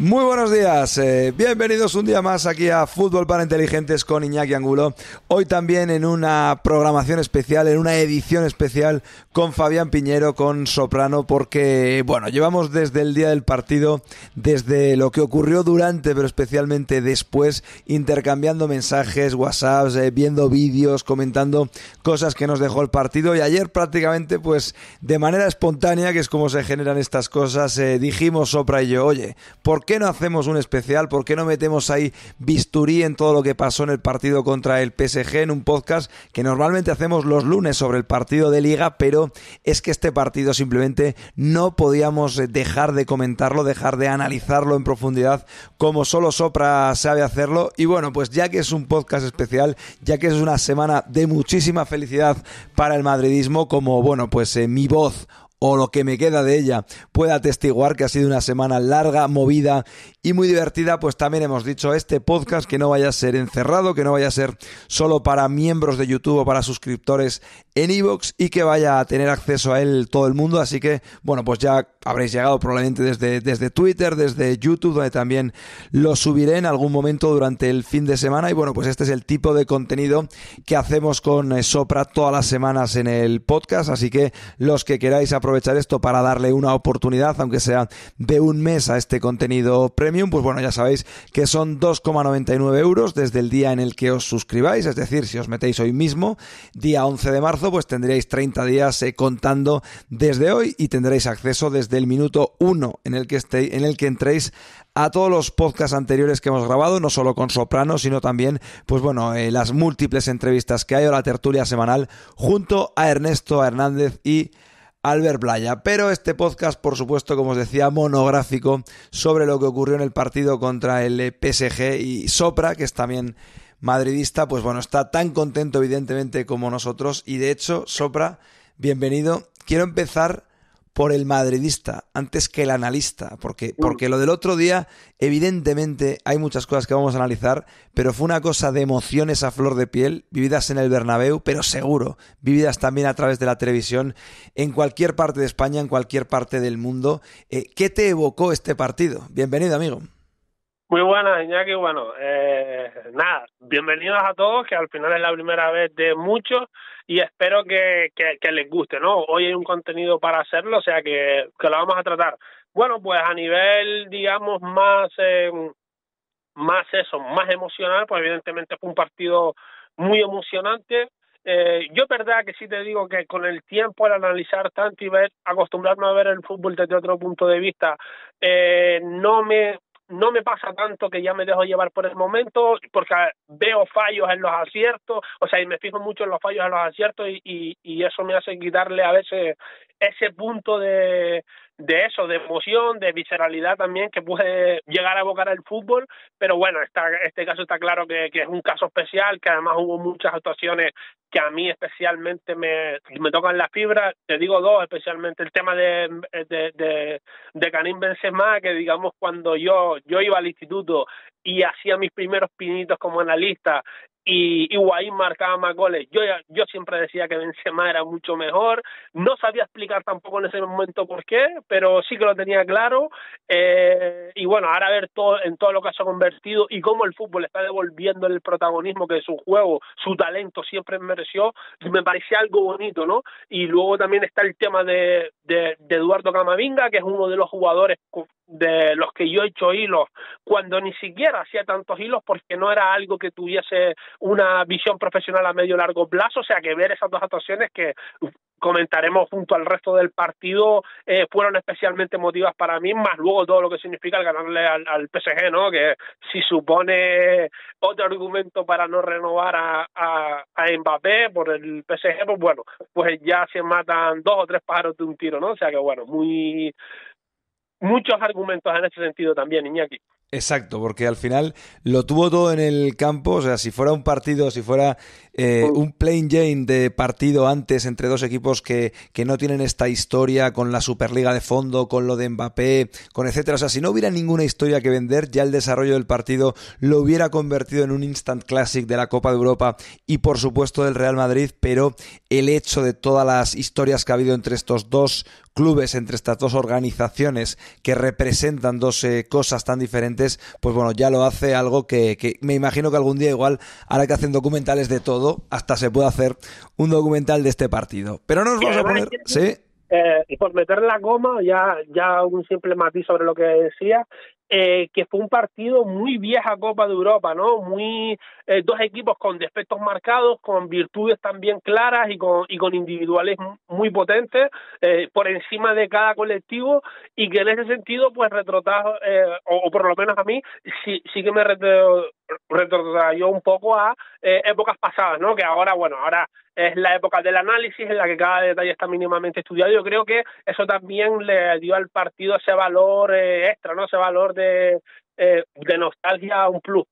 Muy buenos días, bienvenidos un día más aquí a Fútbol para Inteligentes con Iñaki Angulo. Hoy también en una programación especial, en una edición especial con Fabián Piñero, con Soprano, porque bueno, llevamos desde el día del partido, desde lo que ocurrió durante, pero especialmente después, intercambiando mensajes, WhatsApps, viendo vídeos, comentando cosas que nos dejó el partido, y ayer prácticamente pues de manera espontánea, que es como se generan estas cosas, dijimos Sopra y yo, oye, ¿por qué no hacemos un especial? ¿Por qué no metemos ahí bisturí en todo lo que pasó en el partido contra el PSG en un podcast que normalmente hacemos los lunes sobre el partido de Liga? Pero es que este partido simplemente no podíamos dejar de comentarlo, dejar de analizarlo en profundidad como solo Sopra sabe hacerlo. Y bueno, pues ya que es un podcast especial, ya que es una semana de muchísima felicidad para el madridismo, como bueno, pues mi voz o lo que me queda de ella puede atestiguar que ha sido una semana larga, movida y muy divertida, pues también hemos dicho este podcast que no vaya a ser encerrado, que no vaya a ser solo para miembros de YouTube o para suscriptores en iVoox, y que vaya a tener acceso a él todo el mundo. Así que bueno, pues ya habréis llegado probablemente desde Twitter, desde YouTube, donde también lo subiré en algún momento durante el fin de semana. Y bueno, pues este es el tipo de contenido que hacemos con Sopra todas las semanas en el podcast, así que los que queráis aprovechar esto para darle una oportunidad, aunque sea de un mes, a este contenido premium, pues bueno, ya sabéis que son 2,99 euros desde el día en el que os suscribáis. Es decir, si os metéis hoy mismo, día 11 de marzo, pues tendréis 30 días contando desde hoy, y tendréis acceso desde el minuto 1 en el que entréis a todos los podcasts anteriores que hemos grabado, no solo con Soprano, sino también, pues bueno, las múltiples entrevistas que hay, o la tertulia semanal junto a Ernesto Hernández y Albert Blaya. Pero este podcast, por supuesto, como os decía, monográfico sobre lo que ocurrió en el partido contra el PSG, y Sopra, que es también madridista, pues bueno, está tan contento evidentemente como nosotros. Y de hecho, Sopra, bienvenido. Quiero empezar por el madridista antes que el analista, porque lo del otro día, evidentemente hay muchas cosas que vamos a analizar, pero fue una cosa de emociones a flor de piel, vividas en el Bernabéu, pero seguro vividas también a través de la televisión en cualquier parte de España, en cualquier parte del mundo. ¿Qué te evocó este partido? Bienvenido, amigo. Muy buenas, Iñaki. Bueno, nada, bienvenidos a todos, que al final es la primera vez de muchos, y espero que les guste, ¿no? Hoy hay un contenido para hacerlo, o sea que lo vamos a tratar. Bueno, pues a nivel, digamos, más emocional, pues evidentemente fue un partido muy emocionante. Yo verdad que sí te digo que con el tiempo, al analizar tanto y acostumbrarme a ver el fútbol desde otro punto de vista, no me pasa tanto que ya me dejo llevar por el momento, porque veo fallos en los aciertos, o sea, y me fijo mucho en los fallos en los aciertos, y eso me hace quitarle a veces ese punto de emoción, de visceralidad también, que puede llegar a evocar el fútbol. Pero bueno, este caso está claro que es un caso especial, que además hubo muchas actuaciones que a mí especialmente me tocan la fibra. Te digo dos, especialmente el tema de Karim Benzema, que digamos cuando yo iba al instituto y hacía mis primeros pinitos como analista, y Higuaín marcaba más goles, yo siempre decía que Benzema era mucho mejor. No sabía explicar tampoco en ese momento por qué, pero sí que lo tenía claro. Y bueno, ahora ver todo lo que se ha convertido, y cómo el fútbol está devolviendo el protagonismo que su juego, su talento siempre mereció, me parecía algo bonito, ¿no? Y luego también está el tema de Eduardo Camavinga, que es uno de los jugadores de los que yo he hecho hilos cuando ni siquiera hacía tantos hilos, porque no era algo que tuviese una visión profesional a medio largo plazo. O sea que ver esas dos actuaciones, que comentaremos junto al resto del partido, fueron especialmente emotivas para mí, más luego todo lo que significa el ganarle al PSG, ¿no? Que si supone otro argumento para no renovar a Mbappé por el PSG, pues bueno, pues ya se matan 2 o 3 pájaros de un tiro, ¿no? O sea que bueno, muchos argumentos en ese sentido también, Iñaki. Exacto, porque al final lo tuvo todo en el campo. O sea, si fuera un partido, si fuera un plain Jane de partido antes entre dos equipos que no tienen esta historia con la Superliga de fondo, con lo de Mbappé, con etcétera, o sea, si no hubiera ninguna historia que vender, ya el desarrollo del partido lo hubiera convertido en un instant classic de la Copa de Europa y por supuesto del Real Madrid. Pero el hecho de todas las historias que ha habido entre estos dos clubes, entre estas dos organizaciones que representan dos cosas tan diferentes, pues bueno, ya lo hace algo que me imagino que algún día igual, ahora que hacen documentales de todo, hasta se puede hacer un documental de este partido. Pero no nos vamos a poner... ¿Sí? Y por meter la goma, ya un simple matiz sobre lo que decía, que fue un partido muy vieja Copa de Europa, ¿no? Muy dos equipos con defectos marcados, con virtudes también claras y con individuales muy potentes por encima de cada colectivo, y que en ese sentido pues retrotrajo, o por lo menos a mí sí que me retrotrayó un poco a épocas pasadas, ¿no? Que ahora es la época del análisis en la que cada detalle está mínimamente estudiado. Yo creo que eso también le dio al partido ese valor extra, ¿no? Ese valor de nostalgia, un plus.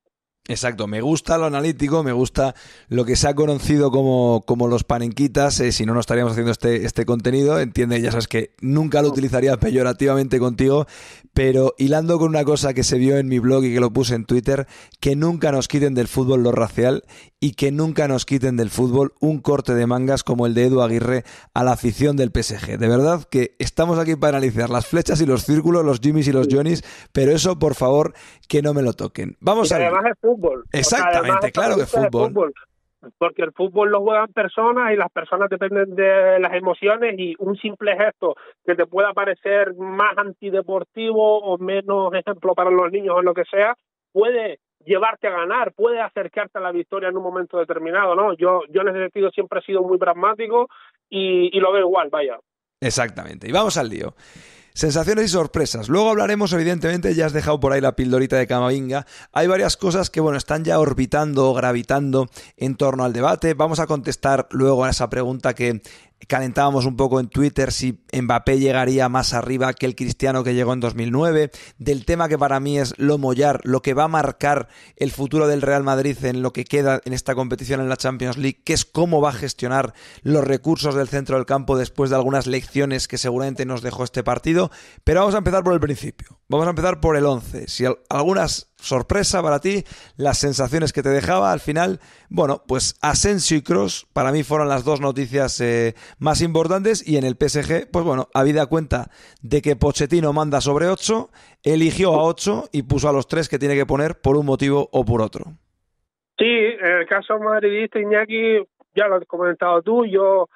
Exacto, me gusta lo analítico, me gusta lo que se ha conocido como los panenquitas, si no estaríamos haciendo este contenido, entiende, ya sabes que nunca lo utilizaría peyorativamente contigo, pero hilando con una cosa que se vio en mi blog y que lo puse en Twitter, que nunca nos quiten del fútbol lo racial y que nunca nos quiten del fútbol un corte de mangas como el de Edu Aguirre a la afición del PSG. De verdad que estamos aquí para analizar las flechas y los círculos, los Jimmys y los Johnnys, pero eso por favor que no me lo toquen. Vamos a ver. Fútbol. Exactamente, claro que fútbol. Porque el fútbol lo juegan personas y las personas dependen de las emociones, y un simple gesto que te pueda parecer más antideportivo o menos ejemplo para los niños o lo que sea, puede llevarte a ganar, puede acercarte a la victoria en un momento determinado, ¿no? Yo en ese sentido siempre he sido muy pragmático y lo veo igual, vaya. Exactamente, y vamos al lío. Sensaciones y sorpresas. Luego hablaremos, evidentemente, ya has dejado por ahí la pildorita de Camavinga. Hay varias cosas que, bueno, están ya orbitando o gravitando en torno al debate. Vamos a contestar luego a esa pregunta que calentábamos un poco en Twitter, si Mbappé llegaría más arriba que el Cristiano que llegó en 2009, del tema que para mí es lo mollar, lo que va a marcar el futuro del Real Madrid en lo que queda en esta competición en la Champions League, que es cómo va a gestionar los recursos del centro del campo después de algunas lecciones que seguramente nos dejó este partido. Pero vamos a empezar por el principio, vamos a empezar por el 11. Si algunas sorpresa para ti, las sensaciones que te dejaba al final, bueno, pues Asensio y Kroos para mí fueron las dos noticias más importantes, y en el PSG, pues bueno, habida cuenta de que Pochettino manda sobre 8, eligió a 8 y puso a los 3 que tiene que poner por un motivo o por otro. Sí, en el caso madridista, Iñaki, ya lo has comentado tú, yo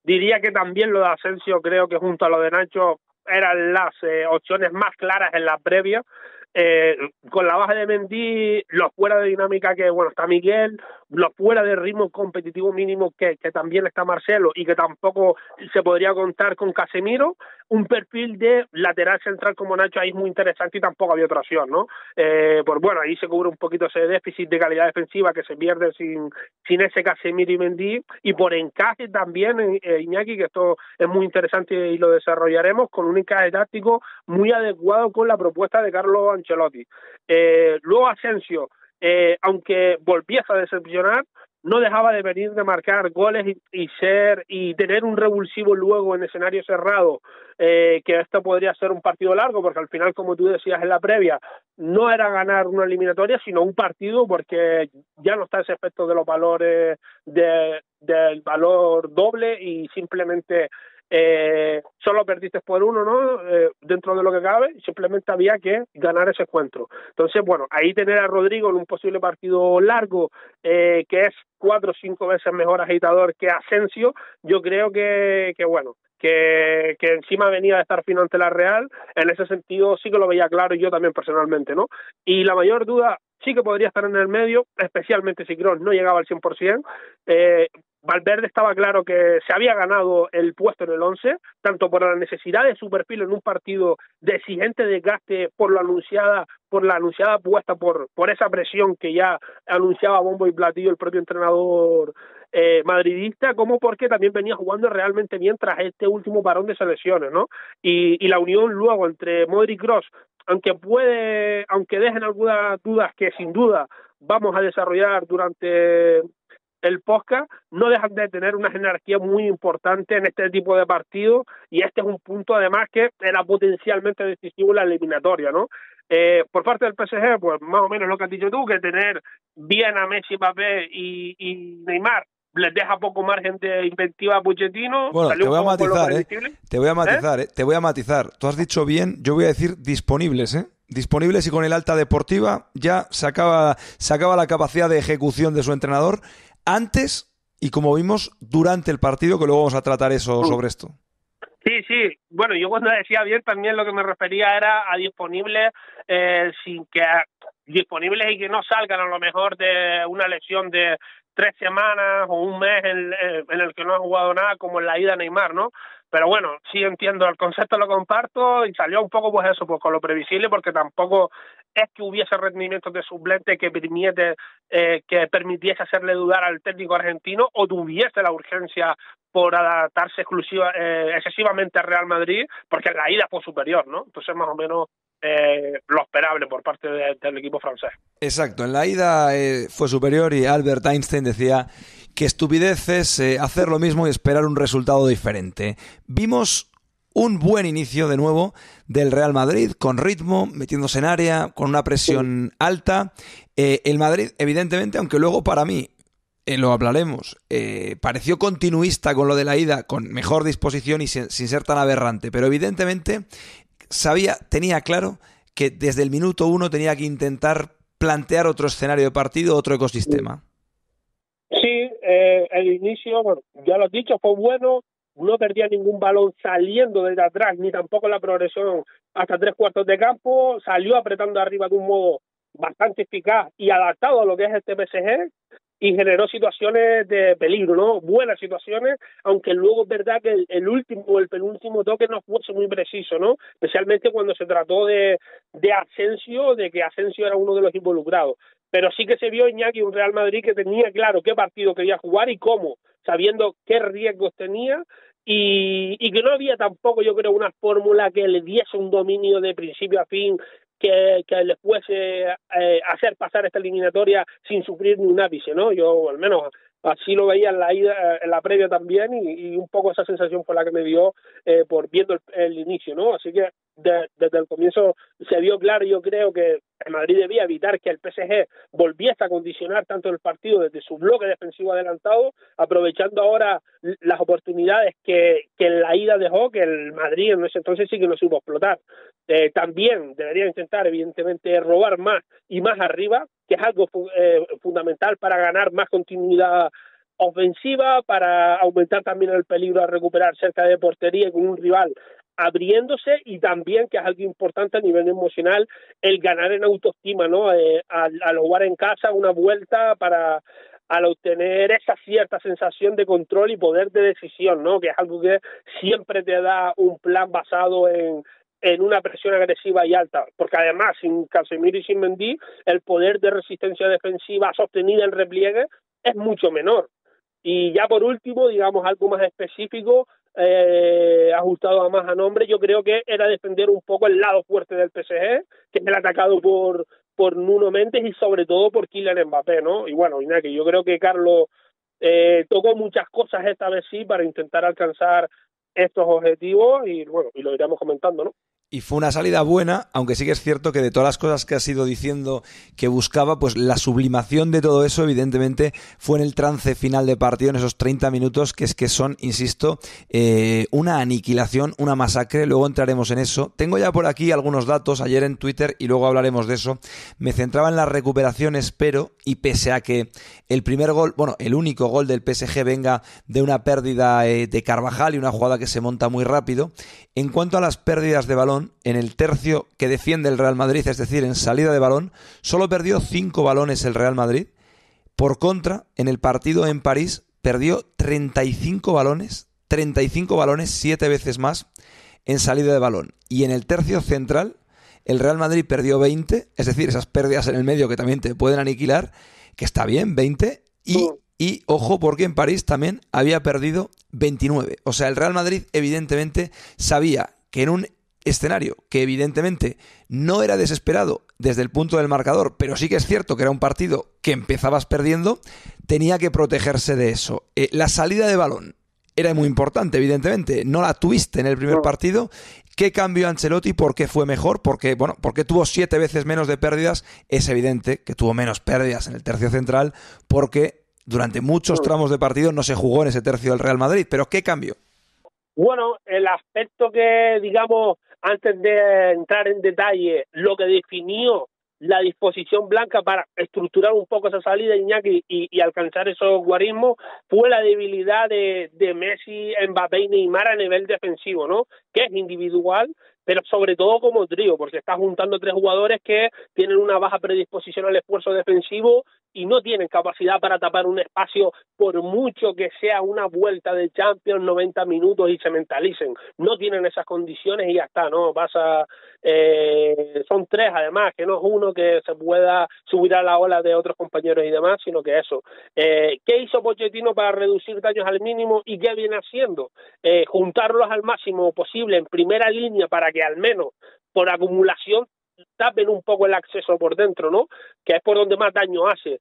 diría que también lo de Asensio creo que junto a lo de Nacho eran las opciones más claras en la previa. Con la baja de Mendy, los fuera de dinámica que, bueno, está Miguel, los fuera de ritmo competitivo mínimo que también está Marcelo, y que tampoco se podría contar con Casemiro, un perfil de lateral central como Nacho ahí es muy interesante, y tampoco había otra opción, ¿no? Pues bueno, ahí se cubre un poquito ese déficit de calidad defensiva que se pierde sin ese Casemiro y Mendy, y por encaje también, Iñaki, que esto es muy interesante y lo desarrollaremos, con un encaje táctico muy adecuado con la propuesta de Carlo Ancelotti. Luego Asensio, aunque volviese a decepcionar, no dejaba de venir de marcar goles y tener un revulsivo luego en escenario cerrado, que esto podría ser un partido largo, porque al final, como tú decías en la previa, no era ganar una eliminatoria, sino un partido, porque ya no está ese efecto de los valores del valor doble, y simplemente solo perdiste por uno, ¿no? Dentro de lo que cabe, simplemente había que ganar ese encuentro. Entonces, bueno, ahí tener a Rodrigo en un posible partido largo, que es 4 o 5 veces mejor agitador que Asensio, yo creo que encima venía de estar fino ante la Real, en ese sentido sí que lo veía claro, y yo también personalmente, ¿no? Y la mayor duda sí que podría estar en el medio, especialmente si Kroos no llegaba al 100%. Valverde estaba claro que se había ganado el puesto en el 11, tanto por la necesidad de su perfil en un partido de exigente desgaste por la anunciada apuesta, por esa presión que ya anunciaba bombo y platillo el propio entrenador madridista, como porque también venía jugando realmente bien tras este último parón de selecciones, ¿no? Y la unión luego entre Modric y Kroos, aunque dejen algunas dudas que sin duda vamos a desarrollar durante el podcast, no dejan de tener una jerarquía muy importante en este tipo de partidos, y este es un punto además que era potencialmente decisivo en la eliminatoria, ¿no? Por parte del PSG, pues más o menos lo que has dicho tú, que tener bien a Messi, Mbappé y Neymar les deja poco margen de inventiva a Pochettino. Bueno, Salió te voy a un poco con lo matizar, predecible. Te voy a matizar. Tú has dicho bien, yo voy a decir disponibles, disponibles, y con el alta deportiva ya se acaba la capacidad de ejecución de su entrenador antes y, como vimos, durante el partido, que luego vamos a tratar eso sobre esto. Sí. Bueno, yo cuando decía bien también lo que me refería era a disponibles disponibles y que no salgan a lo mejor de una lesión de 3 semanas o un mes en el que no ha jugado nada, como en la ida Neymar, ¿no? Pero bueno, sí entiendo, el concepto lo comparto, y salió un poco pues eso, pues con lo previsible, porque tampoco es que hubiese rendimientos de suplente que permitiese hacerle dudar al técnico argentino, o tuviese la urgencia por adaptarse excesivamente al Real Madrid, porque en la ida fue superior, ¿no? Entonces más o menos lo esperable por parte del equipo francés. Exacto, en la ida fue superior, y Albert Einstein decía que estupidez es hacer lo mismo y esperar un resultado diferente. Vimos un buen inicio de nuevo del Real Madrid, con ritmo, metiéndose en área, con una presión alta. El Madrid, evidentemente, aunque luego para mí, lo hablaremos, pareció continuista con lo de la ida, con mejor disposición y sin ser tan aberrante, pero evidentemente tenía claro que desde el minuto 1 tenía que intentar plantear otro escenario de partido, otro ecosistema. Sí, el inicio, bueno, ya lo has dicho, fue bueno, no perdía ningún balón saliendo desde atrás, ni tampoco la progresión hasta 3/4 de campo, salió apretando arriba de un modo bastante eficaz y adaptado a lo que es este PSG, y generó situaciones de peligro, ¿no? Buenas situaciones, aunque luego es verdad que el último o el penúltimo toque no fuese muy preciso, ¿no? Especialmente cuando se trató de Asensio, de que Asensio era uno de los involucrados. Pero sí que se vio, Iñaki, un Real Madrid que tenía claro qué partido quería jugar y cómo, sabiendo qué riesgos tenía, y que no había tampoco, yo creo, una fórmula que le diese un dominio de principio a fin, que le fuese hacer pasar esta eliminatoria sin sufrir ni un ápice, ¿no? Yo al menos así lo veía en la previa también, y un poco esa sensación fue la que me dio por viendo el inicio, ¿no? Así que desde el comienzo se vio claro. Yo creo que el Madrid debía evitar que el PSG volviese a condicionar tanto el partido desde su bloque defensivo adelantado, aprovechando ahora las oportunidades que en la ida dejó, que el Madrid en ese entonces sí que no supo explotar. También debería intentar, evidentemente, robar más y más arriba, que es algo fundamental para ganar más continuidad ofensiva, para aumentar también el peligro a recuperar cerca de portería con un rival abriéndose, y también, que es algo importante a nivel emocional, el ganar en autoestima, ¿no? Al jugar en casa una vuelta, al obtener esa cierta sensación de control y poder de decisión, ¿no? Que es algo que siempre te da un plan basado en una presión agresiva y alta, porque además sin Casemiro y sin Mendy el poder de resistencia defensiva sostenida en repliegue es mucho menor. Y ya por último, digamos algo más específico, ajustado más a nombre, yo creo que era defender un poco el lado fuerte del PSG, que es el atacado por Nuno Mendes y sobre todo por Kylian Mbappé, ¿no? Y bueno, Iñaki, yo creo que Carlos tocó muchas cosas esta vez sí para intentar alcanzar estos objetivos, y bueno, y lo iremos comentando, ¿no? Y fue una salida buena, aunque sí que es cierto que de todas las cosas que has ido diciendo que buscaba, pues la sublimación de todo eso evidentemente fue en el trance final de partido, en esos 30 minutos, que son, insisto, una aniquilación, una masacre. Luego entraremos en eso. Tengo ya por aquí algunos datos ayer en Twitter y luego hablaremos de eso. Me centraba en las recuperaciones, pero, y pese a que el primer gol, bueno, el único gol del PSG venga de una pérdida de Carvajal y una jugada que se monta muy rápido, en cuanto a las pérdidas de balón, en el tercio que defiende el Real Madrid, es decir, en salida de balón, solo perdió 5 balones el Real Madrid. Por contra, en el partido en París perdió 35 balones, 7 veces más en salida de balón. Y en el tercio central, el Real Madrid perdió 20, es decir, esas pérdidas en el medio que también te pueden aniquilar, que está bien, 20, y ojo, porque en París también había perdido 29. O sea, el Real Madrid evidentemente sabía que en un escenario que evidentemente no era desesperado desde el punto del marcador, pero sí que es cierto que era un partido que empezabas perdiendo, tenía que protegerse de eso. La salida de balón era muy importante, evidentemente. No la tuviste en el primer partido. ¿Qué cambió Ancelotti? ¿Por qué fue mejor? Porque tuvo 7 veces menos de pérdidas. Es evidente que tuvo menos pérdidas en el tercio central porque durante muchos tramos de partido no se jugó en ese tercio del Real Madrid, pero ¿qué cambió? Bueno, el aspecto que, digamos, antes de entrar en detalle, lo que definió la disposición blanca para estructurar un poco esa salida, Iñaki, y alcanzar esos guarismos, fue la debilidad de Messi, Mbappé y Neymar a nivel defensivo, ¿no? Que es individual, pero sobre todo como trío, porque está juntando tres jugadores que tienen una baja predisposición al esfuerzo defensivo y no tienen capacidad para tapar un espacio por mucho que sea una vuelta de Champions 90 minutos y se mentalicen. No tienen esas condiciones y ya está, ¿no? Son tres además, que no es uno que se pueda subir a la ola de otros compañeros y demás, sino que eso. ¿Qué hizo Pochettino para reducir daños al mínimo y qué viene haciendo? Juntarlos al máximo posible en primera línea para que al menos por acumulación tapen un poco el acceso por dentro, ¿no? Que es por donde más daño hace.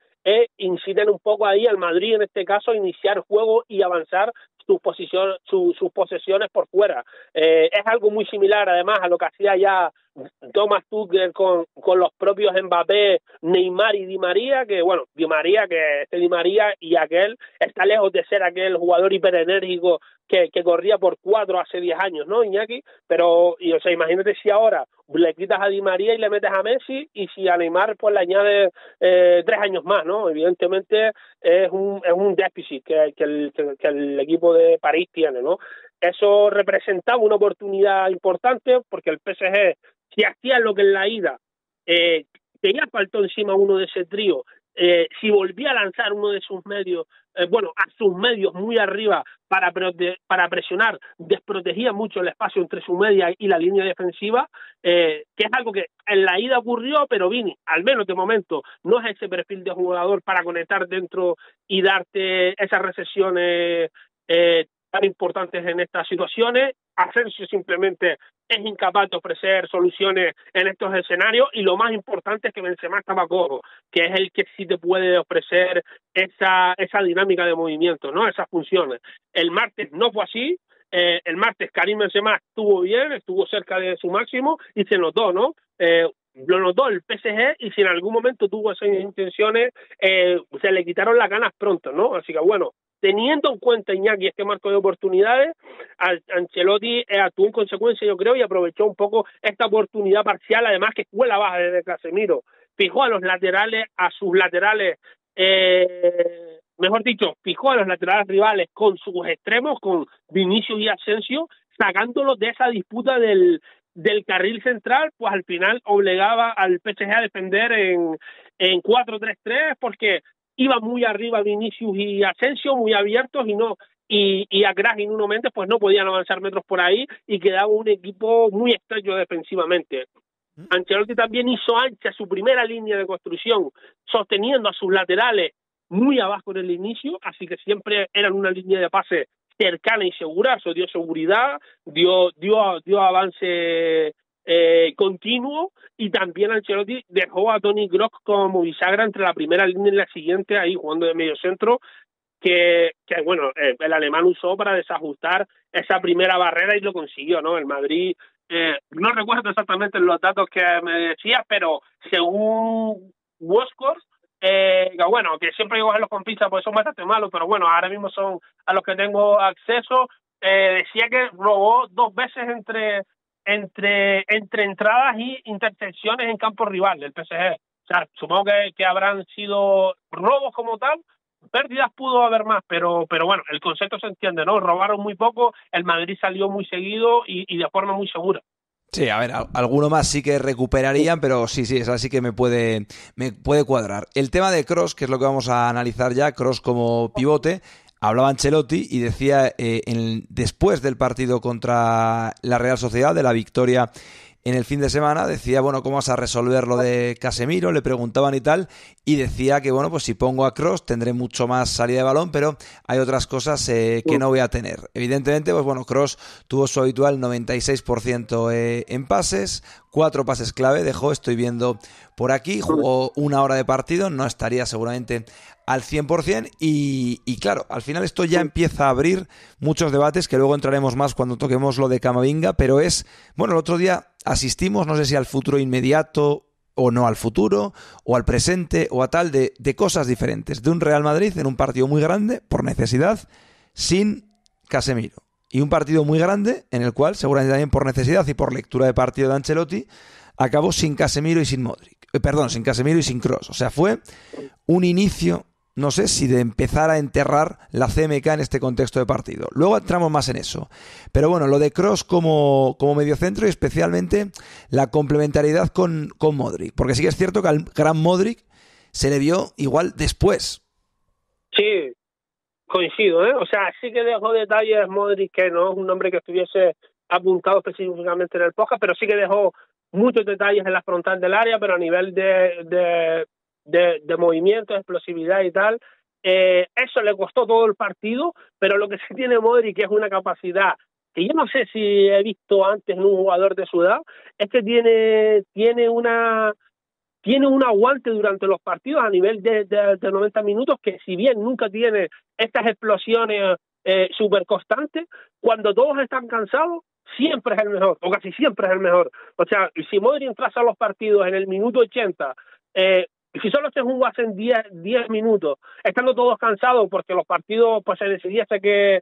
Inciten un poco ahí al Madrid, en este caso, a iniciar juego y avanzar sus posesiones por fuera. Es algo muy similar, además, a lo que hacía ya Thomas Tuchel con los propios Mbappé, Neymar y Di María, que bueno, Di María y aquel está lejos de ser aquel jugador hiperenérgico que corría por 4 hace 10 años, ¿no, Iñaki? Pero, o sea, imagínate si ahora le quitas a Di María y le metes a Messi, y si a Neymar pues le añades 3 años más, ¿no? Evidentemente es un déficit que el equipo de París tiene, ¿no? Eso representaba una oportunidad importante porque el PSG, si hacía lo que en la ida que ya faltó encima uno de ese trío, si volvía a lanzar uno de sus medios, a sus medios muy arriba para presionar, desprotegía mucho el espacio entre su media y la línea defensiva, que es algo que en la ida ocurrió, pero Vini, al menos de momento, no es ese perfil de jugador para conectar dentro y darte esas recesiones tan importantes en estas situaciones. Asensio simplemente es incapaz de ofrecer soluciones en estos escenarios, y lo más importante es que Benzema estaba cojo, que es el que sí te puede ofrecer esa dinámica de movimiento, ¿no? Esas funciones. El martes no fue así. El martes Karim Benzema estuvo bien, estuvo cerca de su máximo y se notó, ¿no? Lo notó el PSG, y si en algún momento tuvo esas intenciones, se le quitaron las ganas pronto, ¿no? Así que bueno, teniendo en cuenta, Iñaki, este marco de oportunidades, Ancelotti actuó en consecuencia, yo creo, y aprovechó un poco esta oportunidad parcial, además que fue la baja de Casemiro. Fijó a los laterales, fijó a los laterales rivales con sus extremos, con Vinicius y Asensio, sacándolos de esa disputa del carril central, pues al final obligaba al PSG a defender en 4-3-3, porque iba muy arriba Vinicius y Asensio, muy abiertos, y a Gras y Nuno Méndez pues no podían avanzar metros por ahí, y quedaba un equipo muy estrecho defensivamente. Ancelotti también hizo ancha su primera línea de construcción, sosteniendo a sus laterales muy abajo en el inicio, así que siempre eran una línea de pase cercana y segura. Eso dio seguridad, dio avance continuo, y también Ancelotti dejó a Toni Kroos como bisagra entre la primera línea y la siguiente, ahí jugando de medio centro, que el alemán usó para desajustar esa primera barrera y lo consiguió, ¿no? El Madrid, no recuerdo exactamente los datos que me decías, pero según World, que siempre digo los con pinzas porque son bastante malos, pero bueno, ahora mismo son a los que tengo acceso, decía que robó 2 veces entre entradas y intercepciones en campo rival del PSG. O sea, supongo que habrán sido robos como tal, pérdidas pudo haber más, pero bueno, el concepto se entiende, ¿no? Robaron muy poco, el Madrid salió muy seguido y de forma muy segura. Sí, a ver, alguno más sí que recuperarían, pero sí, esa sí que me puede cuadrar. El tema de Kroos, que es lo que vamos a analizar ya, Kroos como pivote. Hablaba Ancelotti y decía después del partido contra la Real Sociedad, de la victoria en el fin de semana, decía, bueno, ¿cómo vas a resolver lo de Casemiro? Le preguntaban y tal, y decía que, bueno, pues si pongo a Kroos tendré mucho más salida de balón, pero hay otras cosas que no voy a tener. Evidentemente, pues bueno, Kroos tuvo su habitual 96% en pases, 4 pases clave, dejó, estoy viendo por aquí, jugó 1 hora de partido, no estaría seguramente al 100%, y claro, al final esto ya empieza a abrir muchos debates que luego entraremos más cuando toquemos lo de Camavinga, pero el otro día asistimos, no sé si al futuro inmediato o no al futuro, o al presente, o a tal de cosas diferentes. De un Real Madrid en un partido muy grande, por necesidad, sin Casemiro. Y un partido muy grande en el cual, seguramente también por necesidad y por lectura de partido de Ancelotti, acabó sin Casemiro y sin Modric. Sin Casemiro y sin Kroos. O sea, fue un inicio, no sé si de empezar a enterrar la CMK en este contexto de partido. Luego entramos más en eso. Pero bueno, lo de Kroos como mediocentro y especialmente la complementariedad con Modric. Porque sí que es cierto que al gran Modric se le vio igual después. Sí, coincido, ¿eh? O sea, sí que dejó detalles Modric, que no es un nombre que estuviese apuntado específicamente en el podcast, pero sí que dejó muchos detalles en la frontal del área, pero a nivel de movimiento, de explosividad y tal, eso le costó todo el partido, pero lo que sí tiene Modric, que es una capacidad que yo no sé si he visto antes en un jugador de su edad, es que tiene un aguante durante los partidos a nivel de 90 minutos, que si bien nunca tiene estas explosiones súper constantes, cuando todos están cansados, siempre es el mejor, o casi siempre es el mejor. O sea, si Modric entrase a los partidos en el minuto 80, si solo se jugasen 10 minutos, estando todos cansados porque los partidos pues se decidiese que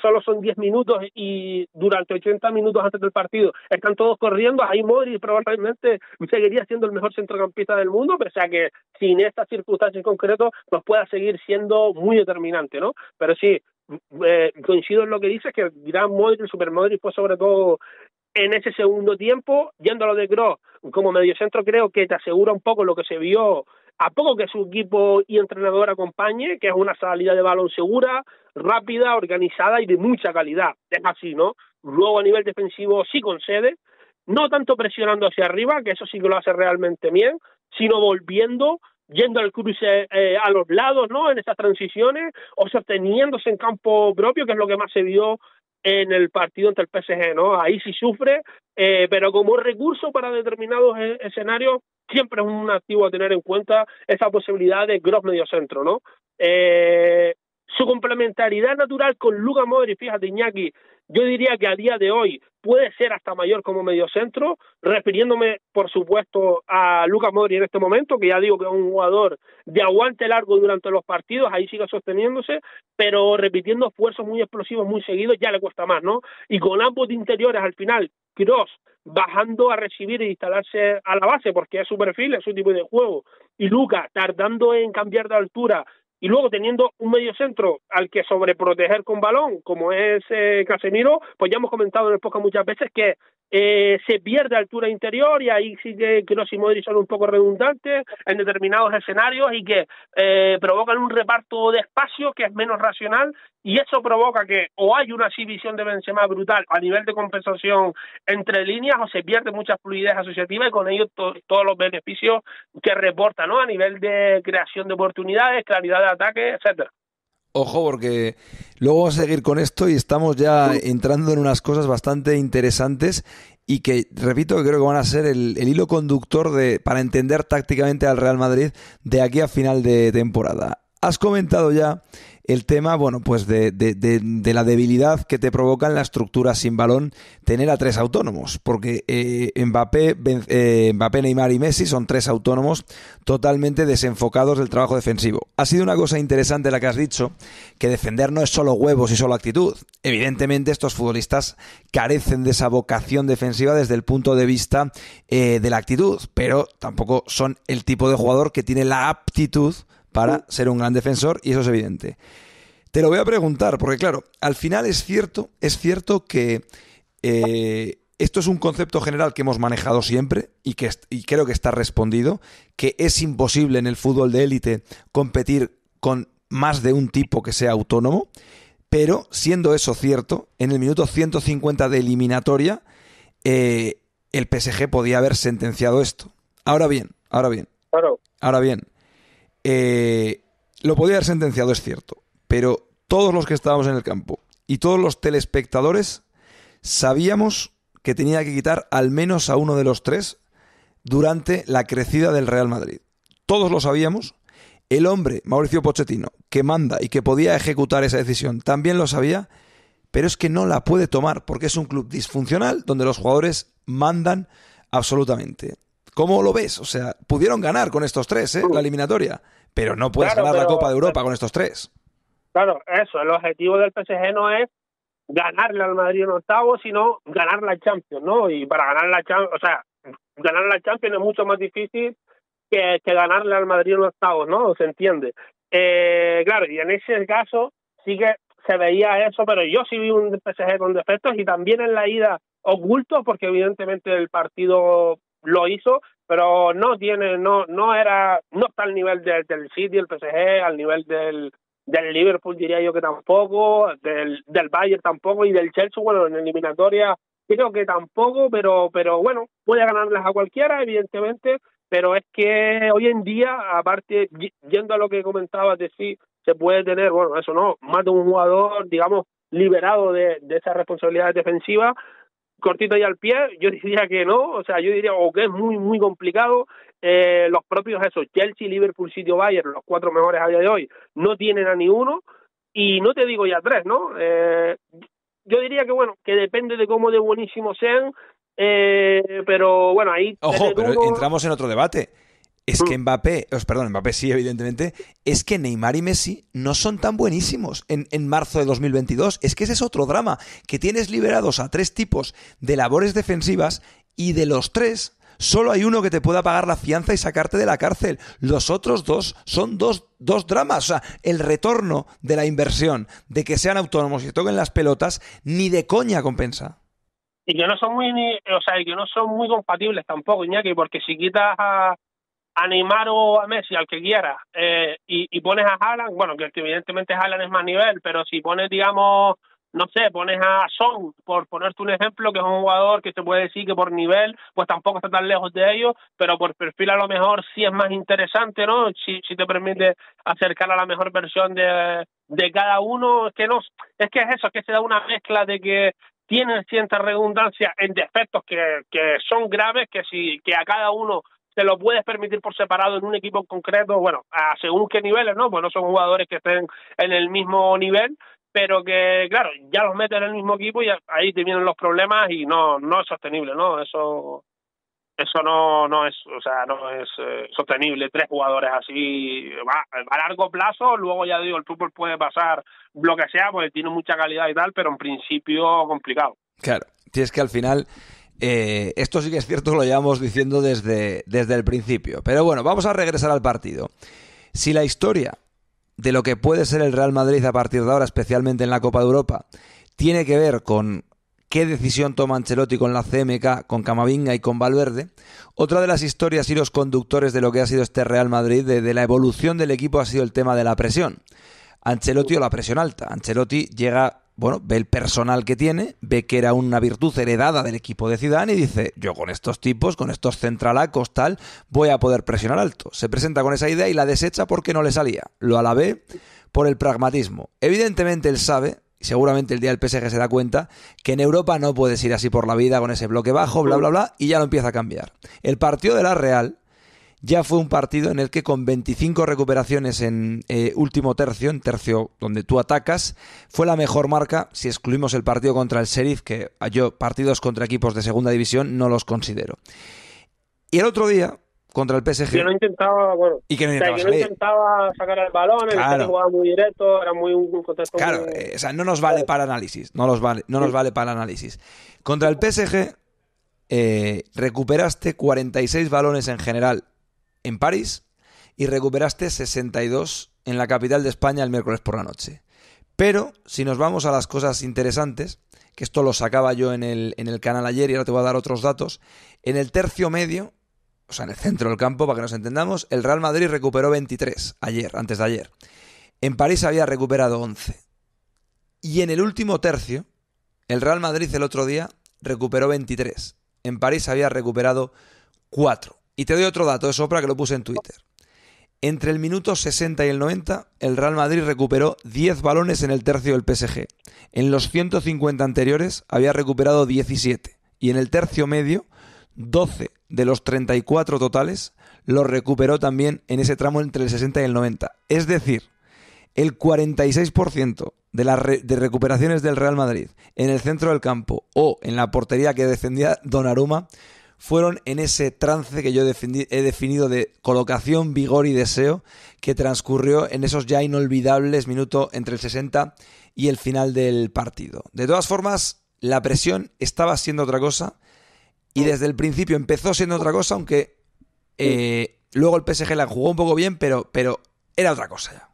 solo son 10 minutos y durante 80 minutos antes del partido están todos corriendo, ahí Modric probablemente seguiría siendo el mejor centrocampista del mundo, pero o sea que sin estas circunstancias en concreto pues pueda seguir siendo muy determinante, ¿no? Pero sí, coincido en lo que dices, que el gran Modric, Super Modric, pues sobre todo en ese segundo tiempo, yendo a lo de Kroos como mediocentro, creo que te asegura un poco lo que se vio a poco que su equipo y entrenador acompañe, que es una salida de balón segura, rápida, organizada y de mucha calidad. Es así, ¿no? Luego a nivel defensivo sí concede, no tanto presionando hacia arriba, que eso sí que lo hace realmente bien, sino yendo al cruce a los lados, ¿no? En esas transiciones, o sosteniéndose en campo propio, que es lo que más se vio en el partido ante el PSG, ¿no? Ahí sí sufre, pero como recurso para determinados escenarios, siempre es un activo a tener en cuenta esa posibilidad de Kroos mediocentro, ¿no? Su complementariedad natural con Luka Modric, fíjate, Iñaki, yo diría que a día de hoy puede ser hasta mayor como mediocentro, refiriéndome, por supuesto, a Luka Modric en este momento, que ya digo que es un jugador de aguante largo durante los partidos, ahí sigue sosteniéndose, pero repitiendo esfuerzos muy explosivos, muy seguidos, ya le cuesta más, ¿no? Y con ambos de interiores, al final, Kroos bajando a recibir e instalarse a la base, porque es su perfil, es su tipo de juego, y Luka tardando en cambiar de altura, y luego teniendo un mediocentro al que sobreproteger con balón, como es Casemiro, pues ya hemos comentado en el podcast muchas veces que se pierde altura interior, y ahí sí que Kroos y Modric son un poco redundantes en determinados escenarios y que provocan un reparto de espacio que es menos racional, y eso provoca que o hay una exhibición de Benzema brutal a nivel de compensación entre líneas, o se pierde mucha fluidez asociativa y con ello todos los beneficios que reporta, ¿no? A nivel de creación de oportunidades, claridad de ataque, etcétera. Ojo, porque luego vamos a seguir con esto y estamos ya entrando en unas cosas bastante interesantes y que, repito, que creo que van a ser el hilo conductor para entender tácticamente al Real Madrid de aquí a final de temporada. Has comentado ya el tema, bueno, pues de la debilidad que te provoca en la estructura sin balón tener a tres autónomos, porque Mbappé, Neymar y Messi son tres autónomos totalmente desenfocados del trabajo defensivo. Ha sido una cosa interesante la que has dicho, que defender no es solo huevos y solo actitud. Evidentemente estos futbolistas carecen de esa vocación defensiva desde el punto de vista de la actitud, pero tampoco son el tipo de jugador que tiene la aptitud para ser un gran defensor, y eso es evidente. Te lo voy a preguntar, porque claro, al final es cierto que esto es un concepto general que hemos manejado siempre y creo que está respondido, que es imposible en el fútbol de élite competir con más de un tipo que sea autónomo, pero siendo eso cierto, en el minuto 150 de eliminatoria, el PSG podía haber sentenciado esto. Ahora bien, lo podía haber sentenciado, es cierto, pero todos los que estábamos en el campo y todos los telespectadores sabíamos que tenía que quitar al menos a uno de los tres durante la crecida del Real Madrid. Todos lo sabíamos. El hombre, Mauricio Pochettino, que manda y que podía ejecutar esa decisión, también lo sabía, pero es que no la puede tomar porque es un club disfuncional donde los jugadores mandan absolutamente. ¿Cómo lo ves? O sea, pudieron ganar con estos tres, la eliminatoria, pero no puedes ganar la Copa de Europa con estos tres. Claro, eso, el objetivo del PSG no es ganarle al Madrid en octavos, sino ganar la Champions, ¿no? Y para ganar la Champions, o sea, ganar la Champions es mucho más difícil que ganarle al Madrid en octavos, ¿no? Se entiende. Claro, y en ese caso sí que se veía eso, pero yo sí vi un PSG con defectos y también en la ida oculto, porque evidentemente el partido lo hizo, pero no está al nivel del City, el PSG, al nivel del Liverpool diría yo que tampoco, del Bayern tampoco, y del Chelsea, bueno, en eliminatoria creo que tampoco, pero bueno, puede ganarles a cualquiera, evidentemente, pero es que hoy en día, aparte, yendo a lo que comentabas de sí, se puede tener, bueno, eso no, más de un jugador, digamos, liberado de esas responsabilidades defensivas, cortito y al pie, yo diría que no, o sea, yo diría o que es muy, muy complicado. Los propios esos, Chelsea, Liverpool, City o Bayern, los cuatro mejores a día de hoy, no tienen a ni uno, y no te digo ya tres, ¿no? Yo diría que, bueno, que depende de cómo de buenísimos sean, pero bueno, ahí... Ojo, pero entramos en otro debate. Es que Mbappé sí, evidentemente, es que Neymar y Messi no son tan buenísimos en marzo de 2022. Es que ese es otro drama, que tienes liberados a tres tipos de labores defensivas y de los tres solo hay uno que te pueda pagar la fianza y sacarte de la cárcel. Los otros dos son dos dramas. O sea, el retorno de la inversión, de que sean autónomos y toquen las pelotas, ni de coña compensa. Y que no son muy compatibles tampoco, Iñaki, porque si quitas a Neymar o a Messi, al que quiera, y pones a Haaland, bueno, que evidentemente Haaland es más nivel, pero si pones, digamos, no sé, pones a Son, por ponerte un ejemplo, que es un jugador que se puede decir que por nivel, pues tampoco está tan lejos de ellos, pero por perfil a lo mejor sí es más interesante, ¿no? Si te permite acercar a la mejor versión de cada uno, es que es eso, es que se da una mezcla de que tienen cierta redundancia en defectos que son graves, que a cada uno te lo puedes permitir por separado en un equipo en concreto, bueno, según qué niveles, ¿no? Pues no son jugadores que estén en el mismo nivel, pero que, claro, ya los metes en el mismo equipo y ahí te vienen los problemas y no es sostenible, ¿no? Eso no es, o sea, no es sostenible. Tres jugadores así a largo plazo, luego ya digo, el fútbol puede pasar lo que sea, porque tiene mucha calidad y tal, pero en principio complicado. Claro, tienes que al final... esto sí que es cierto, lo llevamos diciendo desde el principio. Pero bueno, vamos a regresar al partido. Si la historia de lo que puede ser el Real Madrid a partir de ahora, especialmente en la Copa de Europa, tiene que ver con qué decisión toma Ancelotti con la CMK, con Camavinga y con Valverde, otra de las historias y los conductores de lo que ha sido este Real Madrid, de la evolución del equipo, ha sido el tema de la presión. Ancelotti o la presión alta. Ancelotti llega... Bueno, ve el personal que tiene, ve que era una virtud heredada del equipo de Zidane y dice, yo con estos tipos, con estos centralacos, tal, voy a poder presionar alto. Se presenta con esa idea y la desecha porque no le salía. Lo alabé por el pragmatismo. Evidentemente él sabe, y seguramente el día del PSG se da cuenta, que en Europa no puedes ir así por la vida con ese bloque bajo, bla, bla, bla, y ya lo empieza a cambiar. El partido de la Real... ya fue un partido en el que con 25 recuperaciones en último tercio, en tercio donde tú atacas, fue la mejor marca si excluimos el partido contra el Sheriff, que yo partidos contra equipos de segunda división no los considero. Y el otro día, contra el PSG... Que no intentaba, bueno, y que no intentaba sacar el balón, claro. El jugaba muy directo, era un contexto claro, muy... o sea, no nos vale para análisis, no nos vale para análisis. Contra el PSG recuperaste 46 balones en general en París y recuperaste 62 en la capital de España el miércoles por la noche. Pero si nos vamos a las cosas interesantes, que esto lo sacaba yo en el canal ayer y ahora te voy a dar otros datos, en el tercio medio, o sea en el centro del campo para que nos entendamos, el Real Madrid recuperó 23 antes de ayer. En París había recuperado 11. Y en el último tercio, el Real Madrid el otro día recuperó 23. En París había recuperado 4. Y te doy otro dato de sopra que lo puse en Twitter. Entre el minuto 60 y el 90, el Real Madrid recuperó 10 balones en el tercio del PSG. En los 150 anteriores había recuperado 17. Y en el tercio medio, 12 de los 34 totales los recuperó también en ese tramo entre el 60 y el 90. Es decir, el 46% de recuperaciones del Real Madrid en el centro del campo o en la portería que defendía Donnarumma fueron en ese trance que yo he definido de colocación, vigor y deseo, que transcurrió en esos ya inolvidables minutos entre el 60 y el final del partido. De todas formas, la presión estaba siendo otra cosa y desde el principio empezó siendo otra cosa, aunque luego el PSG la jugó un poco bien, pero era otra cosa ya.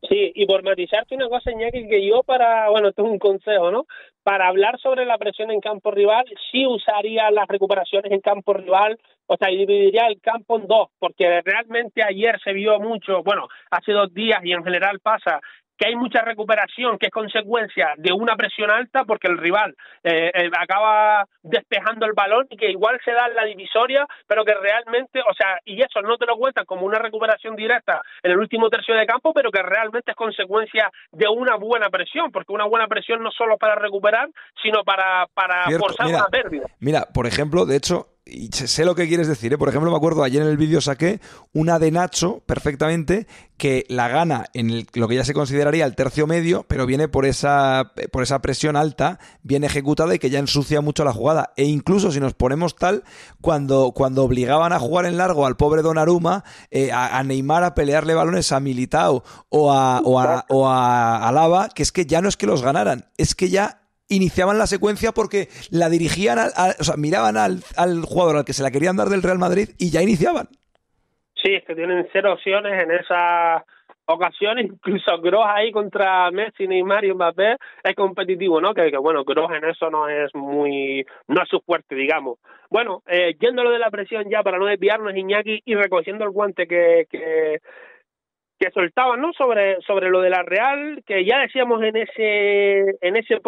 Sí, y por matizarte una cosa, Iñaki, que yo esto es un consejo, ¿no? Para hablar sobre la presión en campo rival, sí usaría las recuperaciones en campo rival, o sea, y dividiría el campo en dos, porque realmente ayer se vio mucho, hace 2 días y en general pasa, que hay mucha recuperación que es consecuencia de una presión alta porque el rival acaba despejando el balón y que igual se da en la divisoria, pero que realmente, y eso no te lo cuentan como una recuperación directa en el último tercio de campo, pero que realmente es consecuencia de una buena presión, porque una buena presión no solo para recuperar, sino para forzar una pérdida. Mira, por ejemplo, de hecho, y sé lo que quieres decir, ¿eh? Por ejemplo, me acuerdo, ayer en el vídeo saqué una de Nacho, perfectamente, que la gana en lo que ya se consideraría el tercio medio, pero viene por esa presión alta, bien ejecutada y que ya ensucia mucho la jugada. E incluso si nos ponemos tal, cuando obligaban a jugar en largo al pobre Donnarumma, a Neymar a pelearle balones a Militao o a Alaba, que es que ya no es que los ganaran, es que ya iniciaban la secuencia porque la dirigían, miraban al jugador al que se la querían dar del Real Madrid y ya iniciaban. Sí, es que tienen 0 opciones en esas ocasiones, incluso Kroos ahí contra Messi, Neymar y Mbappé es competitivo, ¿no? Que Kroos en eso no es su fuerte, digamos. Bueno, yéndolo de la presión ya para no desviarnos, Iñaki, y recogiendo el guante que soltaban, ¿no? Sobre lo de la Real, que ya decíamos en ese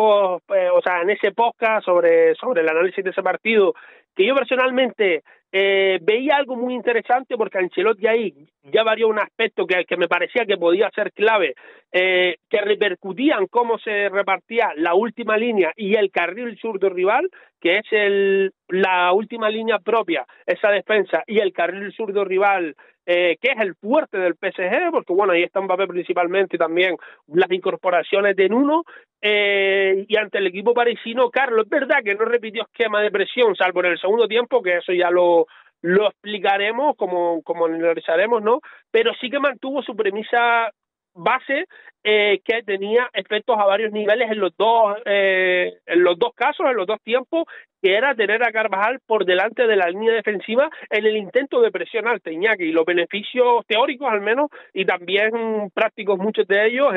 podcast sobre el análisis de ese partido, que yo personalmente veía algo muy interesante porque Ancelotti ahí ya varió un aspecto que me parecía que podía ser clave, que repercutía en cómo se repartía la última línea y el carril zurdo rival, que es la última línea propia, esa defensa, y el carril zurdo rival, que es el fuerte del PSG, porque ahí está Mbappé principalmente, y también las incorporaciones de Nuno, y ante el equipo parisino, Carlos, es verdad que no repitió esquema de presión, salvo en el segundo tiempo, que eso ya lo explicaremos, como analizaremos, ¿no? Pero sí que mantuvo su premisa base, que tenía efectos a varios niveles en los dos casos, en los dos tiempos, que era tener a Carvajal por delante de la línea defensiva en el intento de presión alta, Iñaki, y los beneficios teóricos al menos, y también prácticos muchos de ellos,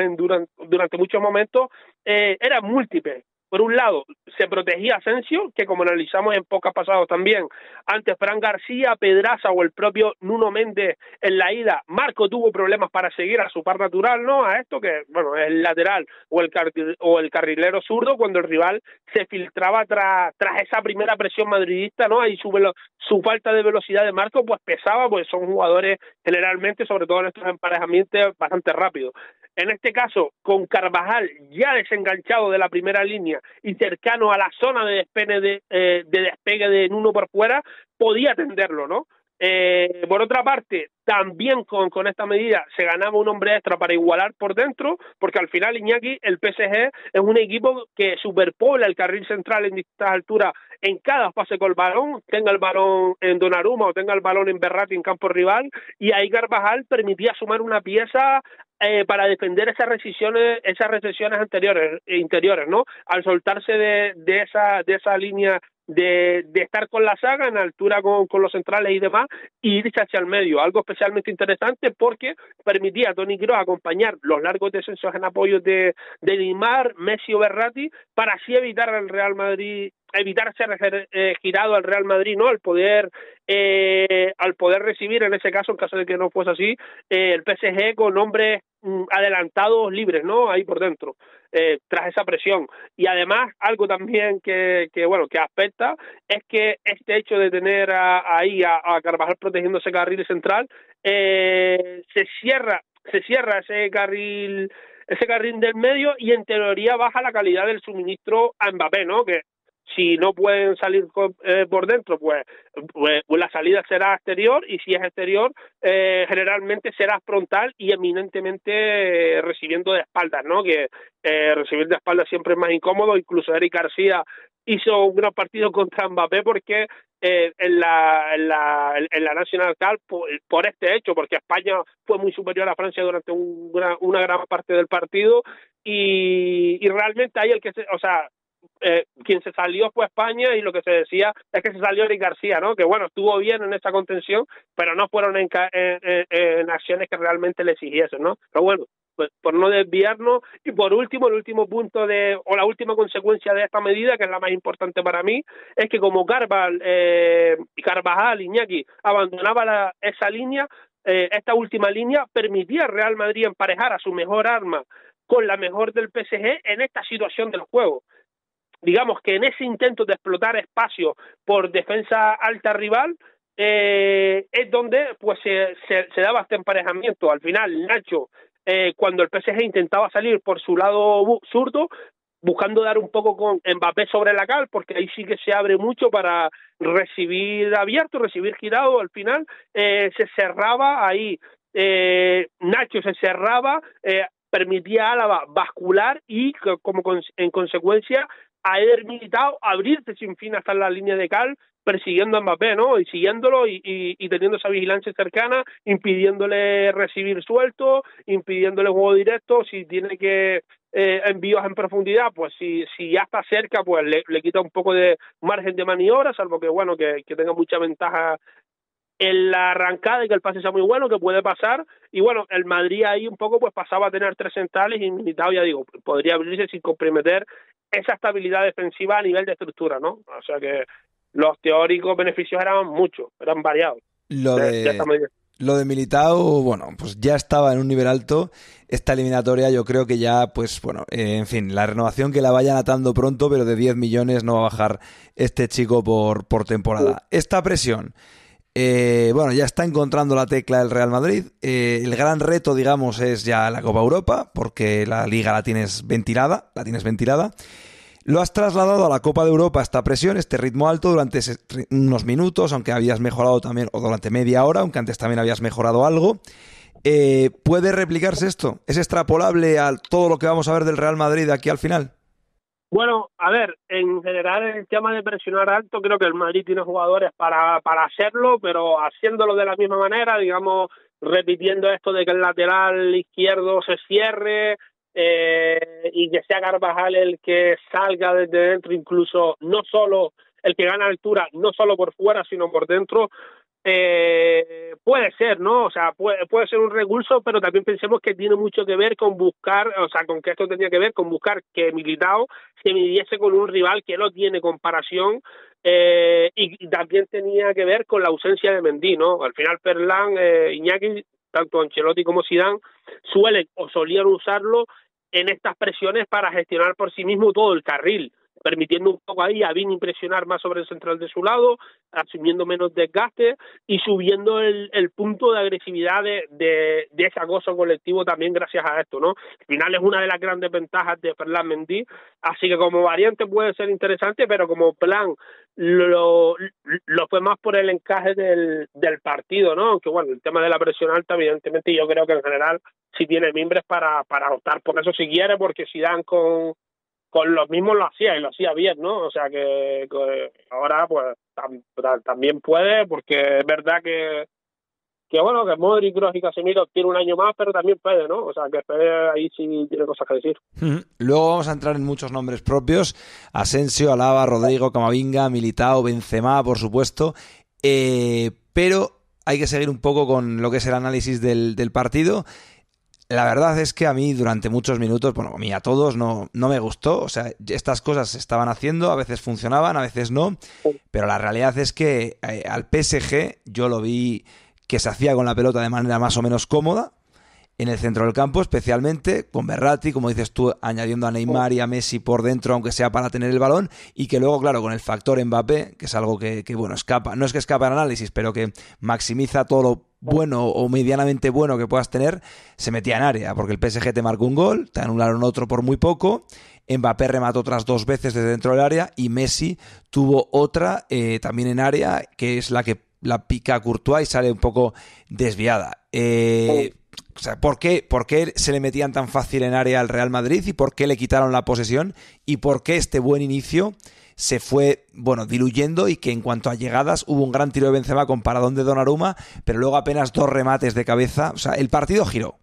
durante muchos momentos, eran múltiples. Por un lado, se protegía a Asensio, que como analizamos en podcast pasados también, ante Fran García, Pedraza o el propio Nuno Méndez en la ida, Marco tuvo problemas para seguir a su par natural, ¿no? A esto que, es el lateral o el carrilero zurdo, cuando el rival se filtraba tras esa primera presión madridista, ¿no? Ahí su falta de velocidad de Marco, pues pesaba, pues son jugadores generalmente, sobre todo en estos emparejamientos, bastante rápidos. En este caso, con Carvajal ya desenganchado de la primera línea y cercano a la zona de despegue de Nuno por fuera, podía atenderlo, ¿no? Por otra parte, también con esta medida se ganaba un hombre extra para igualar por dentro, porque al final, Iñaki, el PSG es un equipo que superpobla el carril central en distintas alturas en cada fase con el balón, tenga el balón en Donnarumma o tenga el balón en Verratti en campo rival, y ahí Carvajal permitía sumar una pieza para defender esas recesiones interiores, ¿no? Al soltarse de esa línea de estar con la saga en altura con los centrales y demás, y irse hacia el medio, algo especialmente interesante porque permitía a Toni Kroos acompañar los largos descensos en apoyo de Neymar, Messi o Verratti, para así evitar ser girado al Real Madrid, ¿no? Al poder recibir, en ese caso, en caso de que no fuese así, el PSG con hombres adelantados libres, ¿no? Ahí por dentro, tras esa presión. Y además, algo también que afecta es que este hecho de tener ahí a Carvajal protegiendo ese carril central, se cierra ese carril del medio, y en teoría baja la calidad del suministro a Mbappé, ¿no? Que si no pueden salir por dentro, pues la salida será exterior, y si es exterior, generalmente será frontal y eminentemente recibiendo de espaldas, ¿no? Que recibir de espaldas siempre es más incómodo. Incluso Eric García hizo un gran partido contra Mbappé porque en la National Cup por este hecho, porque España fue muy superior a Francia durante una gran parte del partido, y realmente ahí quien se salió fue España, y lo que se decía es que se salió Eric García, ¿no? Que bueno, estuvo bien en esta contención, pero no fueron en acciones que realmente le exigiesen, ¿no? Pero bueno, pues por no desviarnos. Y por último, el último punto la última consecuencia de esta medida, que es la más importante para mí, es que como Carvajal, Iñaki, abandonaba esa línea, esta última línea permitía al Real Madrid emparejar a su mejor arma con la mejor del PSG en esta situación del juego. Digamos que en ese intento de explotar espacio por defensa alta rival, es donde pues se daba este emparejamiento. Al final, Nacho, cuando el PSG intentaba salir por su lado zurdo, buscando dar un poco con Mbappé sobre la cal, porque ahí sí que se abre mucho para recibir abierto, recibir girado. Al final se cerraba ahí, Nacho se cerraba, permitía a Álava bascular y como en consecuencia a Eder Militao abrirse sin fin hasta la línea de cal, persiguiendo a Mbappé, ¿no? Y siguiéndolo y teniendo esa vigilancia cercana, impidiéndole recibir suelto, impidiéndole juego directo. Si tiene que envíos en profundidad, pues si ya está cerca, pues le quita un poco de margen de maniobra, salvo que bueno, que tenga mucha ventaja en la arrancada y que el pase sea muy bueno, que puede pasar. Y bueno, el Madrid ahí un poco pues pasaba a tener tres centrales, y Militao, ya digo, podría abrirse sin comprometer esa estabilidad defensiva a nivel de estructura, ¿no? O sea que los teóricos beneficios eran muchos, eran variados. De esta medida. Lo de Militao, bueno, pues ya estaba en un nivel alto. Esta eliminatoria yo creo que ya, pues bueno, en fin, la renovación que la vayan atando pronto, pero de 10 millones no va a bajar este chico por temporada. Esta presión, bueno, ya está encontrando la tecla el Real Madrid. El gran reto, digamos, es ya la Copa Europa, porque la Liga la tienes ventilada. Lo has trasladado a la Copa de Europa, esta presión, este ritmo alto durante unos minutos, aunque habías mejorado también, o durante media hora, aunque antes también habías mejorado algo. ¿Puede replicarse esto? ¿Es extrapolable a todo lo que vamos a ver del Real Madrid de aquí al final? Bueno, a ver, en general el tema de presionar alto, creo que el Madrid tiene jugadores para hacerlo, pero haciéndolo de la misma manera, digamos, repitiendo esto de que el lateral izquierdo se cierre, y que sea Carvajal el que salga desde dentro, incluso no solo el que gana altura, no solo por fuera, sino por dentro. Puede ser, ¿no? O sea, puede ser un recurso, pero también pensemos que tiene mucho que ver con buscar, o sea, con que esto tenía que ver con buscar que Militao se midiese con un rival que no tiene comparación, y también tenía que ver con la ausencia de Mendy, ¿no? Al final Ferland, Iñaki, tanto Ancelotti como Zidane suelen o solían usarlo en estas presiones para gestionar por sí mismo todo el carril, permitiendo un poco ahí a Vini presionar más sobre el central de su lado, asumiendo menos desgaste y subiendo el punto de agresividad de ese acoso colectivo también gracias a esto, ¿no? Al final es una de las grandes ventajas de Ferland Mendy, así que como variante puede ser interesante, pero como plan lo fue más por el encaje del partido, ¿no? Aunque bueno, el tema de la presión alta, evidentemente yo creo que en general sí tiene mimbres para optar por eso si quiere, porque Zidane con los mismos lo hacía, y lo hacía bien, ¿no? O sea que ahora pues también puede, porque es verdad que bueno, que Modric, Kroos y Casemiro tiene un año más, pero también puede, ¿no? O sea que Fede ahí sí tiene cosas que decir. Luego vamos a entrar en muchos nombres propios: Asensio, Alaba, Rodrigo, Camavinga, Militao, Benzema, por supuesto, pero hay que seguir un poco con lo que es el análisis del partido. La verdad es que a mí durante muchos minutos, bueno, a mí a todos no me gustó. O sea, estas cosas se estaban haciendo, a veces funcionaban, a veces no, pero la realidad es que al PSG yo lo vi que se hacía con la pelota de manera más o menos cómoda, en el centro del campo, especialmente con Verratti, como dices tú, añadiendo a Neymar y a Messi por dentro, aunque sea para tener el balón, y que luego, claro, con el factor Mbappé, que es algo que bueno, escapa, no es que escapa al análisis, pero que maximiza todo lo bueno o medianamente bueno que puedas tener, se metía en área, porque el PSG te marcó un gol, te anularon otro por muy poco, Mbappé remató otras 2 veces desde dentro del área y Messi tuvo otra también en área, que es la que la pica a Courtois y sale un poco desviada. O sea, ¿por qué se le metían tan fácil en área al Real Madrid y por qué le quitaron la posesión y por qué este buen inicio se fue, bueno, diluyendo y que en cuanto a llegadas hubo un gran tiro de Benzema con paradón de Donnarumma, pero luego apenas 2 remates de cabeza? O sea, el partido giró.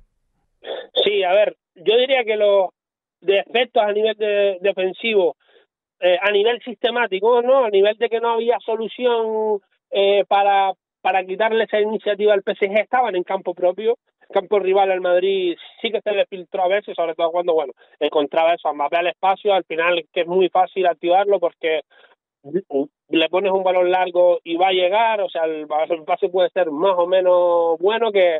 Sí, a ver, yo diría que los defectos a nivel defensivo, a nivel sistemático, ¿no? A nivel de que no había solución para quitarle esa iniciativa al PSG, estaban en campo propio. Campo rival al Madrid sí que se le filtró a veces, sobre todo cuando, bueno, encontraba eso, a Mbappé al espacio, al final que es muy fácil activarlo porque le pones un balón largo y va a llegar, o sea, el pase puede ser más o menos bueno que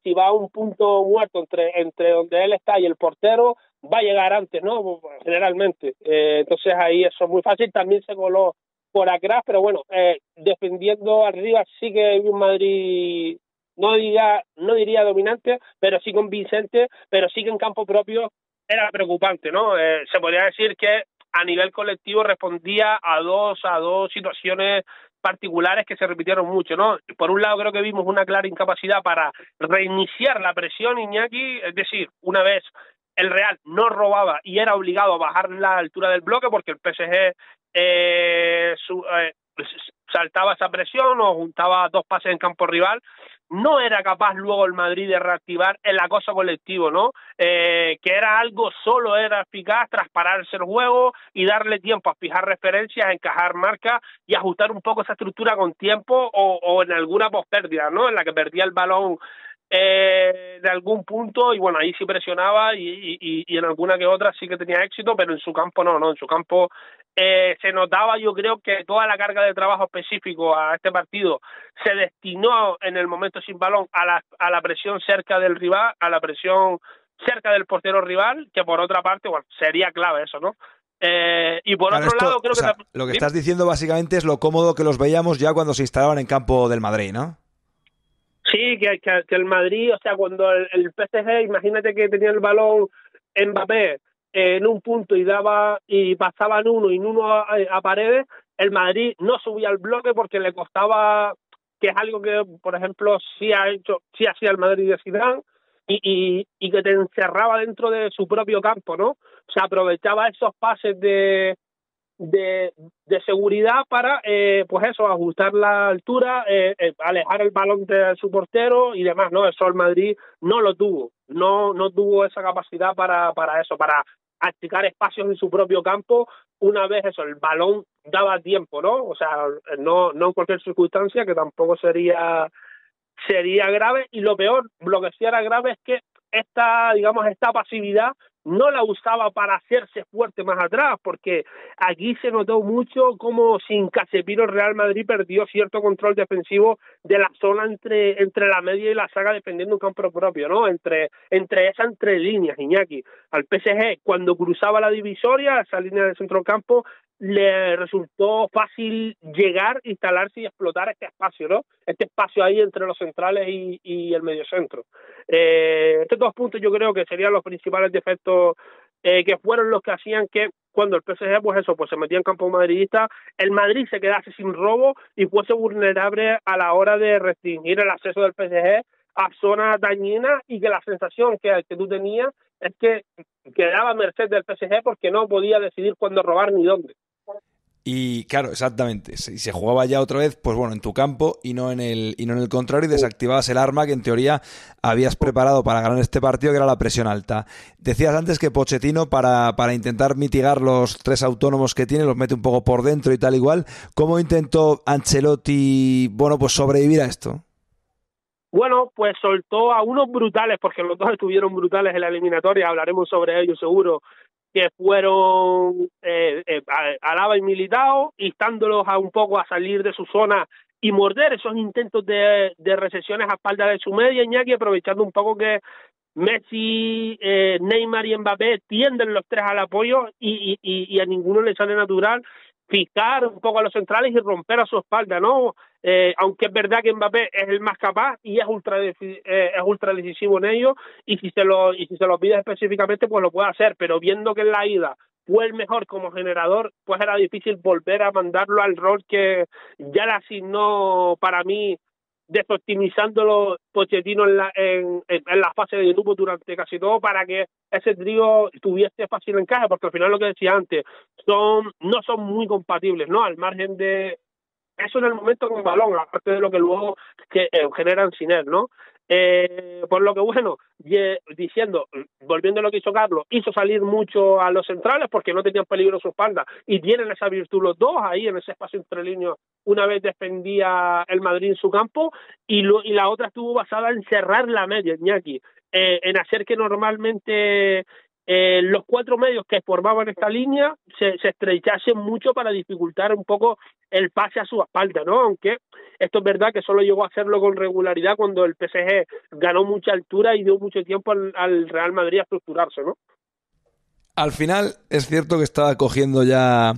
si va a un punto muerto entre donde él está y el portero, va a llegar antes, ¿no? Generalmente. Entonces ahí eso es muy fácil, también se coló por atrás, pero bueno, defendiendo arriba sí que hay un Madrid, no diría dominante, pero sí convincente, pero sí que en campo propio era preocupante, ¿no? Se podría decir que a nivel colectivo respondía a dos situaciones particulares que se repitieron mucho, ¿no? Por un lado creo que vimos una clara incapacidad para reiniciar la presión, Iñaki, es decir, una vez el Real no robaba y era obligado a bajar la altura del bloque porque el PSG saltaba esa presión o juntaba 2 pases en campo rival, no era capaz luego el Madrid de reactivar el acoso colectivo, ¿no? Que era algo, solo era eficaz tras pararse el juego y darle tiempo a fijar referencias, a encajar marcas y ajustar un poco esa estructura con tiempo o en alguna pospérdida, ¿no? En la que perdía el balón de algún punto y bueno, ahí sí presionaba y en alguna que otra sí que tenía éxito, pero en su campo no, en su campo se notaba, yo creo que toda la carga de trabajo específico a este partido se destinó en el momento sin balón a la presión cerca del rival, a la presión cerca del portero rival, que por otra parte, bueno, sería clave eso, ¿no? Y por Claro, otro lado, creo que... lo que estás diciendo básicamente es lo cómodo que los veíamos ya cuando se instalaban en campo del Madrid, ¿no? Sí, que el Madrid, o sea, cuando el PSG, imagínate que tenía el balón Mbappé en un punto y pasaban uno y uno a Paredes, el Madrid no subía al bloque porque le costaba, que es algo que, por ejemplo, sí hacía el Madrid de Zidane y que te encerraba dentro de su propio campo, ¿no? O sea, aprovechaba esos pases de seguridad para pues eso, ajustar la altura, alejar el balón de su portero y demás, ¿no? Eso el Madrid no lo tuvo, no tuvo esa capacidad para eso, para achicar espacios en su propio campo una vez eso, el balón daba tiempo, ¿no? O sea, no en cualquier circunstancia, que tampoco sería grave, y lo peor, lo que sí era grave es que esta pasividad no la usaba para hacerse fuerte más atrás, porque aquí se notó mucho como sin Casemiro el Real Madrid perdió cierto control defensivo de la zona entre la media y la saga defendiendo un campo propio, ¿no? Entre líneas, Iñaki. Al PSG, cuando cruzaba la divisoria, esa línea de centro del campo, le resultó fácil llegar, instalarse y explotar este espacio, ¿no? Este espacio ahí entre los centrales y el mediocentro. Estos 2 puntos yo creo que serían los principales defectos que fueron los que hacían que cuando el PSG pues se metía en campo madridista, el Madrid se quedase sin robo y fuese vulnerable a la hora de restringir el acceso del PSG a zonas dañinas, y que la sensación que tú tenías es que quedaba a merced del PSG porque no podía decidir cuándo robar ni dónde. Y claro, exactamente. Si se jugaba ya otra vez, pues bueno, en tu campo y no en el contrario, y desactivabas el arma que en teoría habías preparado para ganar este partido, que era la presión alta. Decías antes que Pochettino, para intentar mitigar los 3 autónomos que tiene, los mete un poco por dentro y tal igual. ¿Cómo intentó Ancelotti, bueno, pues sobrevivir a esto? Bueno, pues soltó a unos brutales, porque los dos estuvieron brutales en la eliminatoria, hablaremos sobre ellos seguro, que fueron Alaba y Militao, instándolos un poco a salir de su zona y morder esos intentos de recesiones a espalda de su media, Iñaki, aprovechando un poco que Messi, Neymar y Mbappé tienden los 3 al apoyo y a ninguno le sale natural fijar un poco a los centrales y romper a su espalda, ¿no? Aunque es verdad que Mbappé es el más capaz y es ultra decisivo en ello, y si se lo pide específicamente, pues lo puede hacer, pero viendo que en la ida fue el mejor como generador, pues era difícil volver a mandarlo al rol que ya le asignó, para mí, desoptimizándolo Pochettino en la fase de grupo durante casi todo, para que ese trío tuviese fácil encaje, porque al final, lo que decía antes, no son muy compatibles, ¿no? Al margen de eso, en el momento con el balón, aparte de lo que luego generan sin él, ¿no? Por lo que, bueno, volviendo a lo que hizo Carlos, hizo salir mucho a los centrales porque no tenían peligro en su espalda, y tienen esa virtud los dos ahí en ese espacio entre líneas una vez defendía el Madrid en su campo, y la otra estuvo basada en cerrar la media, Iñaki, en hacer que normalmente los cuatro medios que formaban esta línea se estrechasen mucho para dificultar un poco el pase a su espalda, ¿no? Aunque esto es verdad que solo llegó a hacerlo con regularidad cuando el PSG ganó mucha altura y dio mucho tiempo al Real Madrid a estructurarse, ¿no? Al final es cierto que estaba cogiendo ya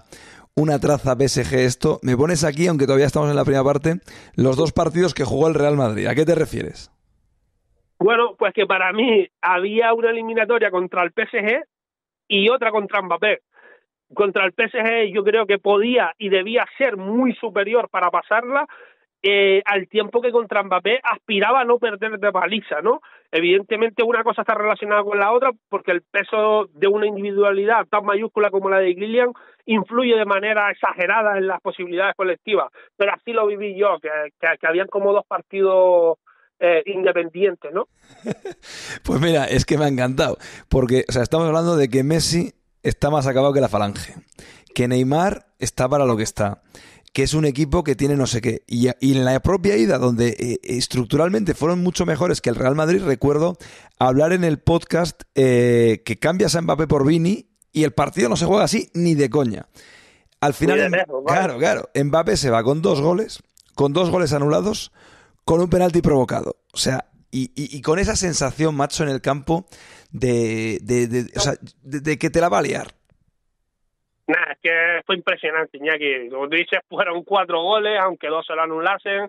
una traza PSG esto. Me pones aquí, aunque todavía estamos en la primera parte, los dos partidos que jugó el Real Madrid. ¿A qué te refieres? Bueno, pues que para mí había una eliminatoria contra el PSG y otra contra Mbappé. Contra el PSG yo creo que podía y debía ser muy superior para pasarla, al tiempo que contra Mbappé aspiraba a no perder de paliza, ¿no? Evidentemente una cosa está relacionada con la otra, porque el peso de una individualidad tan mayúscula como la de Kylian influye de manera exagerada en las posibilidades colectivas, pero así lo viví yo, que habían como dos partidos independientes, ¿no? Pues mira, es que me ha encantado, porque, o sea, estamos hablando de que Messi está más acabado que la Falange, que Neymar está para lo que está, que es un equipo que tiene no sé qué, y en la propia ida, donde estructuralmente fueron mucho mejores que el Real Madrid, recuerdo hablar en el podcast que cambias a Mbappé por Vini y el partido no se juega así ni de coña. Al final, claro, Mbappé se va con dos goles anulados, con un penalti provocado, o sea, y con esa sensación, macho, en el campo de que te la va a liar. Nada, es que fue impresionante, Iñaki. Como tú dices, fueron 4 goles, aunque 2 se lo anulasen,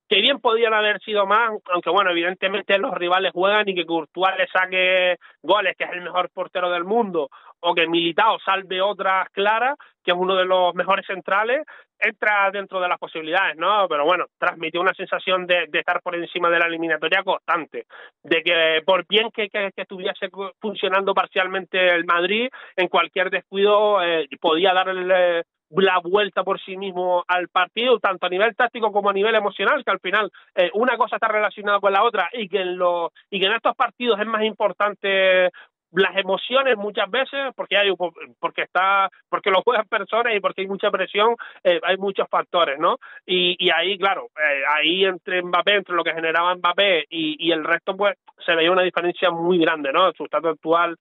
que bien podían haber sido más, aunque bueno, evidentemente los rivales juegan, y que Courtois le saque goles, que es el mejor portero del mundo, o que Militao salve otras claras, que es uno de los mejores centrales, entra dentro de las posibilidades, ¿no? Pero bueno, transmitió una sensación de estar por encima de la eliminatoria constante, de que por bien que estuviese funcionando parcialmente el Madrid, en cualquier descuido podía darle la vuelta por sí mismo al partido, tanto a nivel táctico como a nivel emocional, que al final una cosa está relacionada con la otra, y que en estos partidos es más importante las emociones muchas veces, porque lo juegan personas y porque hay mucha presión, hay muchos factores, ¿no? Y ahí, claro, ahí entre lo que generaba Mbappé y el resto, pues se veía una diferencia muy grande, ¿no? Su estado actual,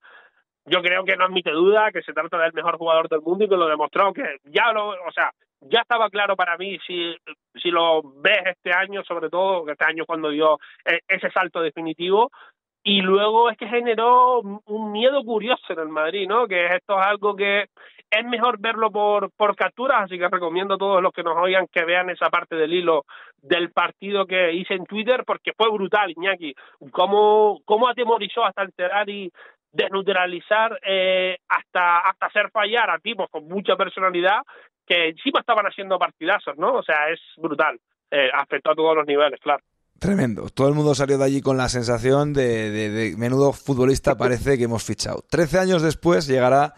yo creo que no admite duda, que se trata del mejor jugador del mundo, y que lo demostró, que ya estaba claro para mí, si lo ves este año, sobre todo, que este año cuando dio ese salto definitivo. Y luego es que generó un miedo curioso en el Madrid, ¿no? Que esto es algo que es mejor verlo por capturas, así que recomiendo a todos los que nos oigan que vean esa parte del hilo del partido que hice en Twitter, porque fue brutal, Iñaki. Cómo atemorizó hasta alterar y desneutralizar, hasta hacer fallar a tipos con mucha personalidad, que encima estaban haciendo partidazos, ¿no? O sea, es brutal. Afectó a todos los niveles, claro. Tremendo. Todo el mundo salió de allí con la sensación de menudo futbolista parece que hemos fichado. 13 años después llegará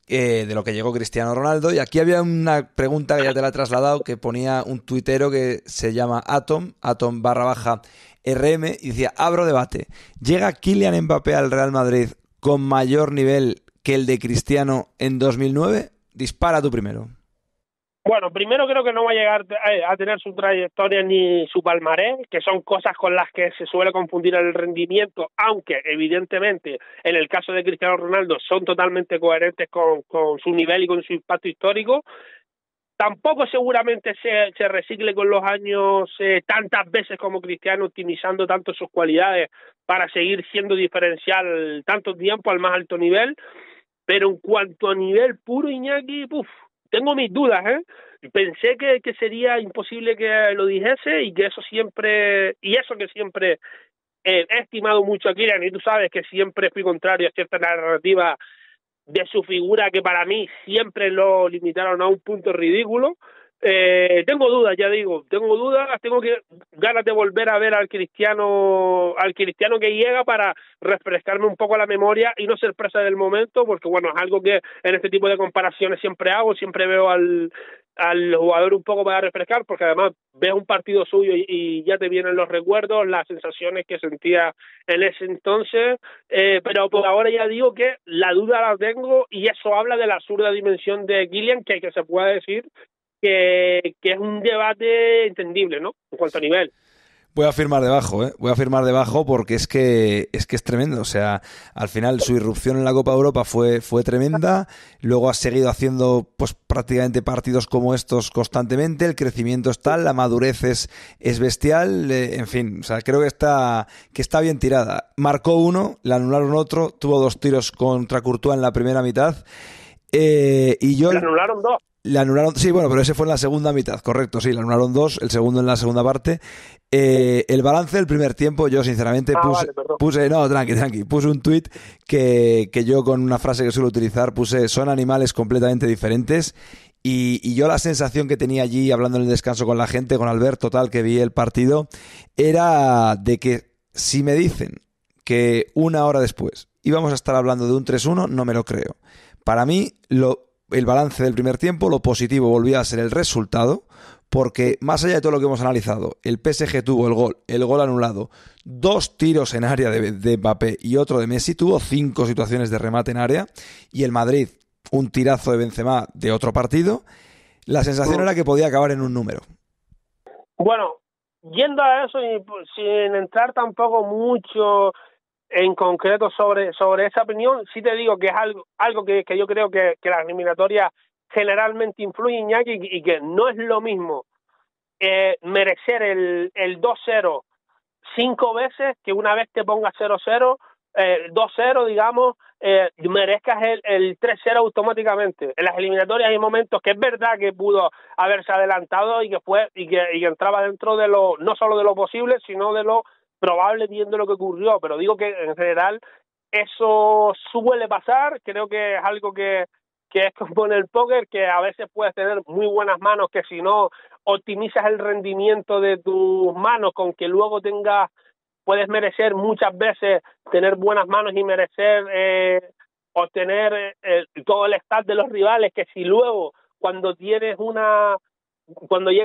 de lo que llegó Cristiano Ronaldo, y aquí había una pregunta que ya te la he trasladado, que ponía un tuitero que se llama Atom_RM, y decía: abro debate, ¿llega Kylian Mbappé al Real Madrid con mayor nivel que el de Cristiano en 2009? Dispara tú primero. Bueno, primero creo que no va a llegar a tener su trayectoria ni su palmarés, que son cosas con las que se suele confundir el rendimiento, aunque evidentemente en el caso de Cristiano Ronaldo son totalmente coherentes con su nivel y con su impacto histórico. Tampoco seguramente se recicle con los años tantas veces como Cristiano, optimizando tanto sus cualidades para seguir siendo diferencial tanto tiempo al más alto nivel, pero en cuanto a nivel puro, Iñaki, tengo mis dudas, ¿eh? Pensé que sería imposible que lo dijese y que eso siempre, y eso que siempre he estimado mucho a Kylian, y tú sabes que siempre fui contrario a cierta narrativa de su figura que para mí siempre lo limitaron a un punto ridículo. Tengo dudas, ya digo, tengo dudas, tengo que ganas de volver a ver al Cristiano que llega para refrescarme un poco la memoria y no ser presa del momento, porque bueno, es algo que en este tipo de comparaciones siempre hago, siempre veo al jugador un poco para refrescar, porque además ves un partido suyo y ya te vienen los recuerdos, las sensaciones que sentía en ese entonces, pero por ahora ya digo que la duda la tengo y eso habla de la absurda dimensión de Kylian, que se puede decir que es un debate entendible, ¿no? En cuanto a nivel. Voy a firmar debajo, ¿eh? Voy a firmar debajo porque es tremendo. O sea, al final su irrupción en la Copa de Europa fue tremenda. Luego ha seguido haciendo pues prácticamente partidos como estos constantemente. El crecimiento es tal, la madurez es bestial. En fin, o sea, creo que está bien tirada. Marcó uno, le anularon otro, tuvo 2 tiros contra Courtois en la primera mitad. Y yo le anularon 2. Le anularon, sí, bueno, pero ese fue en la segunda mitad, correcto, sí, le anularon 2, el segundo en la segunda parte. El balance del primer tiempo, yo sinceramente puse no, tranqui, puse un tuit que yo con una frase que suelo utilizar puse: son animales completamente diferentes. Y yo la sensación que tenía allí, hablando en el descanso con la gente, con Alberto, tal, que vi el partido, era de que si me dicen que una hora después íbamos a estar hablando de un 3-1, no me lo creo. Para mí, el balance del primer tiempo, lo positivo volvía a ser el resultado, porque más allá de todo lo que hemos analizado, el PSG tuvo el gol anulado, 2 tiros en área de Mbappé y otro de Messi, tuvo 5 situaciones de remate en área, y el Madrid, un tirazo de Benzema de otro partido. La sensación era que podía acabar en un número. Bueno, yendo a eso y sin entrar tampoco mucho en concreto sobre esa opinión, sí te digo que es algo que yo creo que la eliminatoria generalmente influye, Iñaki, y que no es lo mismo merecer el 2-0 5 veces que una vez te pongas 0-0, 2-0, digamos, merezcas el 3-0 automáticamente. En las eliminatorias hay momentos que es verdad que pudo haberse adelantado y que entraba dentro de lo, no solo de lo posible, sino de lo probable viendo lo que ocurrió, pero digo que en general eso suele pasar. Creo que es algo que es como en el póker, que a veces puedes tener muy buenas manos, que si no optimizas el rendimiento de tus manos con que luego puedes merecer muchas veces tener buenas manos y merecer obtener todo el stat de los rivales, que si luego cuando llega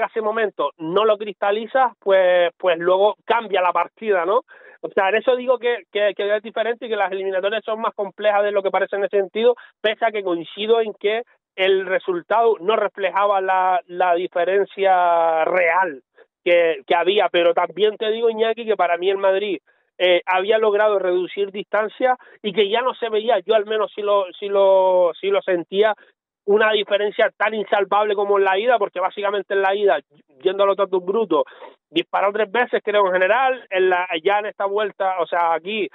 ese momento no lo cristalizas, pues luego cambia la partida, ¿no? O sea, en eso digo que es diferente y que las eliminatorias son más complejas de lo que parece en ese sentido, pese a que coincido en que el resultado no reflejaba la diferencia real que había, pero también te digo, Iñaki, que para mí el Madrid había logrado reducir distancia y que ya no se veía, yo al menos sí lo sentía, una diferencia tan insalvable como en la ida, porque básicamente en la ida, yendo a los datos brutos, disparó 3 veces, creo, en general, ya en esta vuelta, o sea, aquí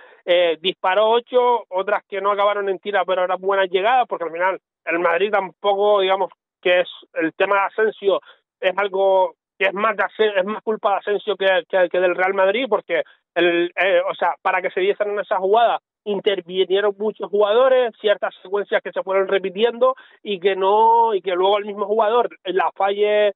disparó 8, otras que no acabaron en tira, pero eran buenas llegadas, porque al final el Madrid tampoco, digamos, que es el tema de Asensio, es algo que es más culpa de Asensio que del Real Madrid, porque o sea, para que se diesen en esa jugada intervinieron muchos jugadores, ciertas secuencias que se fueron repitiendo y que luego el mismo jugador la falle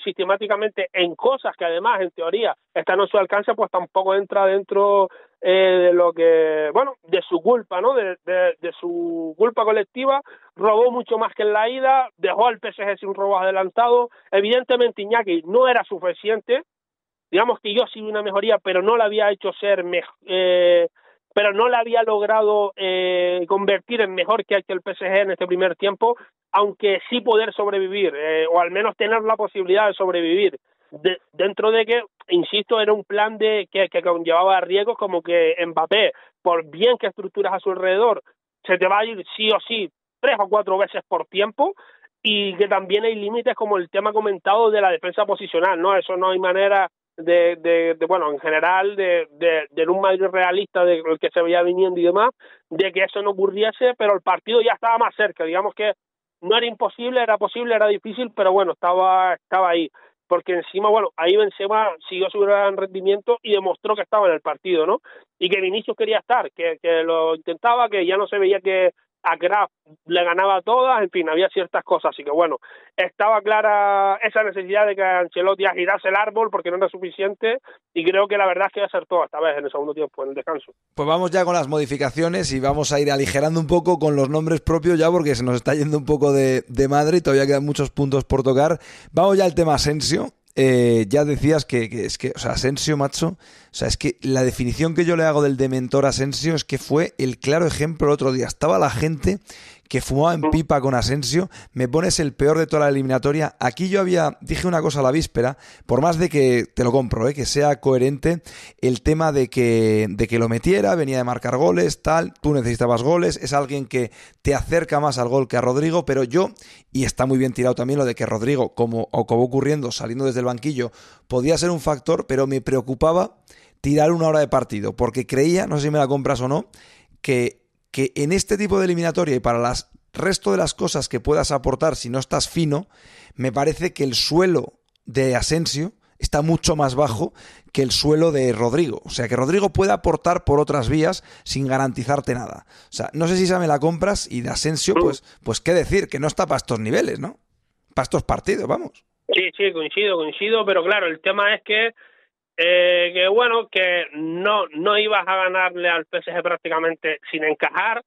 sistemáticamente en cosas que además en teoría están a su alcance, pues tampoco entra dentro de lo que, bueno, de su culpa, ¿no? De su culpa colectiva. Robó mucho más que en la ida, dejó al PSG sin robo adelantado. Evidentemente Iñaki no era suficiente, digamos que yo sí vi una mejoría, pero no la había hecho ser pero no la había logrado convertir en mejor que el PSG en este primer tiempo, aunque sí poder sobrevivir, o al menos tener la posibilidad de sobrevivir, dentro de que, insisto, era un plan que conllevaba riesgos, como que Mbappé, por bien que estructuras a su alrededor, se te va a ir sí o sí 3 o 4 veces por tiempo, y que también hay límites como el tema comentado de la defensa posicional, ¿no? Eso no hay manera bueno, en general, de un Madrid realista, de el que se veía viniendo y demás, de que eso no ocurriese, pero el partido ya estaba más cerca. Digamos que no era imposible, era posible, era difícil, pero bueno, estaba ahí. Porque encima, bueno, ahí Benzema siguió su gran rendimiento y demostró que estaba en el partido, ¿no? Y que Vinicius quería estar, que lo intentaba, que ya no se veía que a Kraft le ganaba todas, en fin, había ciertas cosas, así que bueno, estaba clara esa necesidad de que Ancelotti agitase el árbol porque no era suficiente, y creo que la verdad es que acertó esta vez en el segundo tiempo, en el descanso. Pues vamos ya con las modificaciones y vamos a ir aligerando un poco con los nombres propios ya porque se nos está yendo un poco de madre y todavía quedan muchos puntos por tocar. Vamos ya al tema Asensio. Ya decías que es que, o sea, Asensio, macho, o sea, es que la definición que yo le hago del dementor Asensio es que fue el claro ejemplo el otro día. Estaba la gente que fumaba en pipa con Asensio, me pones el peor de toda la eliminatoria. Aquí yo dije una cosa a la víspera, por más de que, te lo compro, que sea coherente el tema de que lo metiera, venía de marcar goles, tal, tú necesitabas goles, es alguien que te acerca más al gol que a Rodrigo, pero yo, y está muy bien tirado también lo de que Rodrigo, como acabó ocurriendo saliendo desde el banquillo, podía ser un factor, pero me preocupaba tirar una hora de partido, porque creía, no sé si me la compras o no, que en este tipo de eliminatoria y para el resto de las cosas que puedas aportar si no estás fino, me parece que el suelo de Asensio está mucho más bajo que el suelo de Rodrigo. O sea, que Rodrigo puede aportar por otras vías sin garantizarte nada. O sea, no sé si esa me la compras y de Asensio, pues qué decir, que no está para estos niveles, ¿no? Para estos partidos, vamos. Sí, coincido, pero claro, el tema es que bueno, que no ibas a ganarle al PSG prácticamente sin encajar,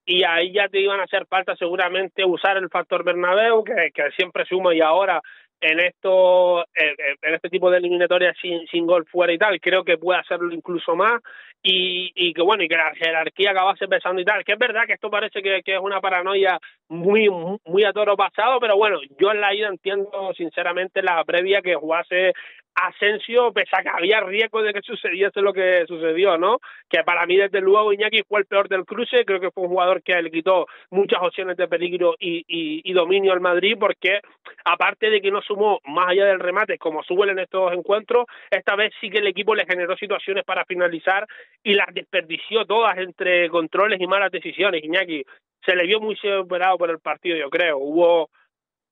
y ahí ya te iban a hacer falta seguramente usar el factor Bernabéu, que siempre suma, y ahora en este tipo de eliminatorias sin gol fuera y tal, creo que puede hacerlo incluso más, y que bueno, y que la jerarquía acabase pesando y tal, que es verdad que esto parece que es una paranoia muy a toro pasado, pero bueno, yo en la ida entiendo sinceramente la previa que jugase Asensio, pese a que había riesgo de que sucediese lo que sucedió, ¿no? Que para mí, desde luego, Iñaki fue el peor del cruce. Creo que fue un jugador que le quitó muchas opciones de peligro y dominio al Madrid, porque aparte de que no sumó más allá del remate, como suele en estos encuentros, esta vez sí que el equipo le generó situaciones para finalizar y las desperdició todas entre controles y malas decisiones. Iñaki se le vio muy superado por el partido, yo creo. Hubo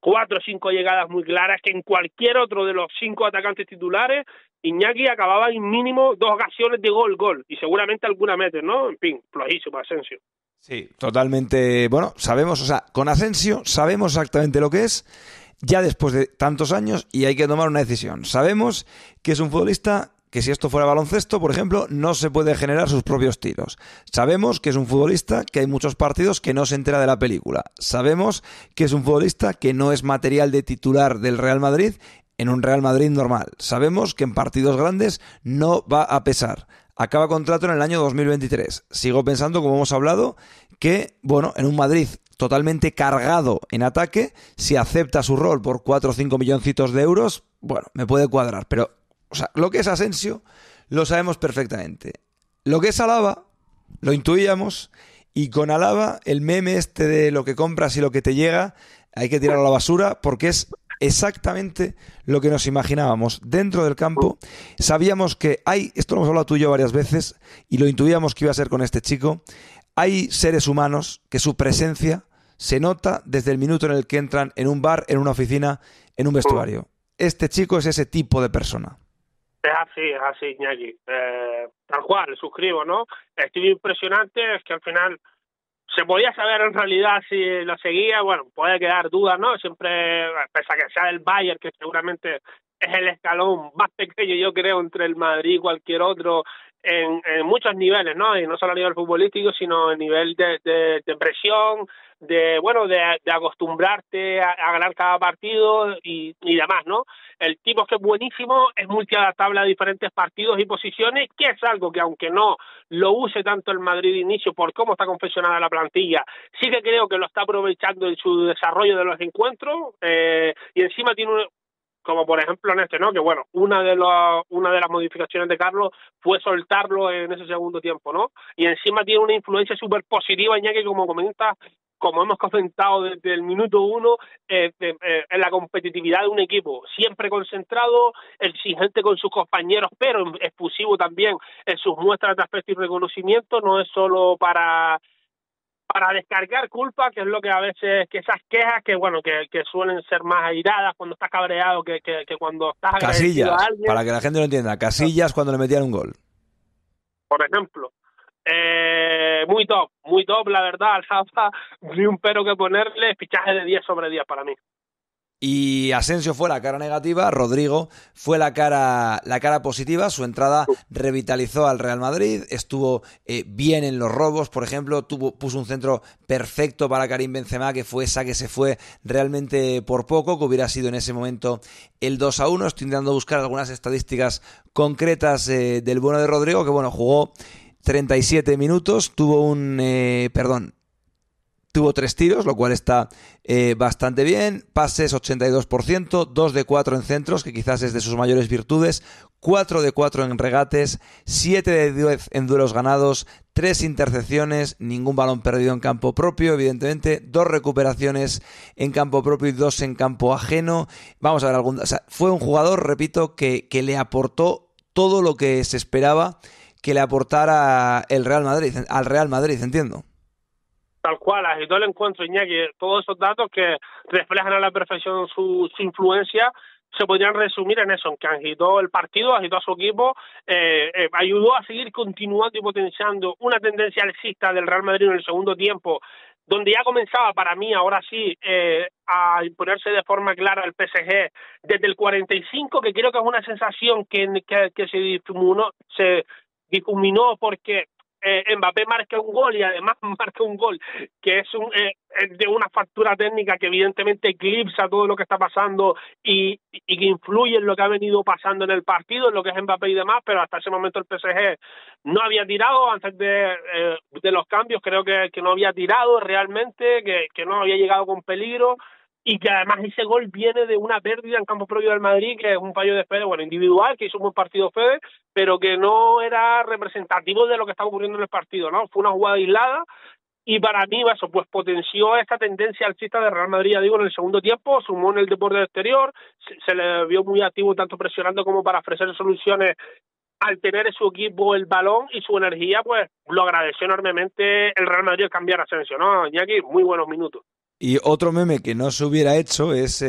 4 o 5 llegadas muy claras que en cualquier otro de los 5 atacantes titulares, Iñaki acababa en mínimo 2 ocasiones de gol, y seguramente alguna mete, ¿no? En fin, flojísimo Asensio. Sí, totalmente. Bueno, sabemos, o sea, con Asensio sabemos exactamente lo que es ya después de tantos años y hay que tomar una decisión. Sabemos que es un futbolista que si esto fuera baloncesto, por ejemplo, no se puede generar sus propios tiros. Sabemos que es un futbolista que hay muchos partidos que no se entera de la película. Sabemos que es un futbolista que no es material de titular del Real Madrid en un Real Madrid normal. Sabemos que en partidos grandes no va a pesar. Acaba contrato en el año 2023. Sigo pensando, como hemos hablado, que, bueno, en un Madrid totalmente cargado en ataque, si acepta su rol por 4 o 5 milloncitos de euros, bueno, me puede cuadrar, pero o sea, lo que es Asensio lo sabemos perfectamente. Lo que es Alaba lo intuíamos, y con Alaba el meme este de lo que compras y lo que te llega hay que tirarlo a la basura porque es exactamente lo que nos imaginábamos. Dentro del campo sabíamos que esto lo hemos hablado tú y yo varias veces y lo intuíamos que iba a ser con este chico, hay seres humanos que su presencia se nota desde el minuto en el que entran en un bar, en una oficina, en un vestuario. Este chico es ese tipo de persona. Es así, Iñaki. Tal cual, suscribo, ¿no? Estuvo impresionante, es que al final se podía saber en realidad si lo seguía. Bueno, puede quedar dudas, ¿no? Siempre, pese a que sea el Bayern, que seguramente es el escalón más pequeño, yo creo, entre el Madrid y cualquier otro, en muchos niveles, ¿no? Y no solo a nivel futbolístico, sino a nivel de presión, de acostumbrarte a ganar cada partido y demás, ¿no? El tipo es que es buenísimo, es multiadaptable a diferentes partidos y posiciones, que es algo que aunque no lo use tanto el Madrid de inicio por cómo está confeccionada la plantilla, sí que creo que lo está aprovechando en su desarrollo de los encuentros, y encima tiene como por ejemplo en este, ¿no? Que bueno, una de las modificaciones de Carlos fue soltarlo en ese segundo tiempo, ¿no? Y encima tiene una influencia súper positiva, Iñaki, como comentas, como hemos comentado desde el minuto 1, en la competitividad de un equipo, siempre concentrado, exigente con sus compañeros, pero efusivo también en sus muestras de afecto y reconocimiento. No es solo para para descargar culpa, que es lo que a veces, que esas quejas que bueno, que suelen ser más airadas cuando estás cabreado que cuando estás agradecido a Casillas, alguien, para que la gente lo entienda, Casillas cuando le metían un gol. por ejemplo. Muy top, la verdad, al Rafa, ni un pero que ponerle, fichaje de 10 sobre 10 para mí. Y Asensio fue la cara negativa, Rodrigo fue la cara positiva. Su entrada revitalizó al Real Madrid, estuvo bien en los robos, por ejemplo, puso un centro perfecto para Karim Benzema, que fue esa que se fue realmente por poco, que hubiera sido en ese momento el 2-1. Estoy intentando buscar algunas estadísticas concretas del bueno de Rodrigo, que bueno, jugó 37 minutos, tuvo 3 tiros, lo cual está bastante bien. Pases 82%, 2 de 4 en centros, que quizás es de sus mayores virtudes. 4 de 4 en regates, 7 de 10 en duelos ganados, 3 intercepciones, ningún balón perdido en campo propio, evidentemente. 2 recuperaciones en campo propio y 2 en campo ajeno. Vamos a ver fue un jugador, repito, que le aportó todo lo que se esperaba que le aportara al Real Madrid, entiendo. Tal cual, agitó el encuentro, Iñaki. Todos esos datos que reflejan a la perfección su influencia se podrían resumir en eso, en que agitó el partido, agitó a su equipo, ayudó a seguir continuando y potenciando una tendencia alcista del Real Madrid en el segundo tiempo, donde ya comenzaba para mí, ahora sí, a imponerse de forma clara el PSG desde el 45, que creo que es una sensación que se difuminó porque Mbappé marca un gol y además marca un gol que es de una factura técnica que evidentemente eclipsa todo lo que está pasando y que influye en lo que ha venido pasando en el partido, en lo que es Mbappé y demás, pero hasta ese momento el PSG no había tirado antes de los cambios, creo que no había tirado realmente, que no había llegado con peligro, y que además ese gol viene de una pérdida en campo propio del Madrid, que es un fallo de Fede, bueno, individual, que hizo un buen partido Fede, pero que no era representativo de lo que estaba ocurriendo en el partido, ¿no? Fue una jugada aislada, y para mí eso pues potenció esta tendencia alcista de Real Madrid, ya digo, en el segundo tiempo, sumó en el deporte exterior, se le vio muy activo tanto presionando como para ofrecer soluciones al tener en su equipo el balón y su energía, pues lo agradeció enormemente el Real Madrid al cambiar a Asensio, ¿no? Iñaki, muy buenos minutos. Y otro meme que no se hubiera hecho es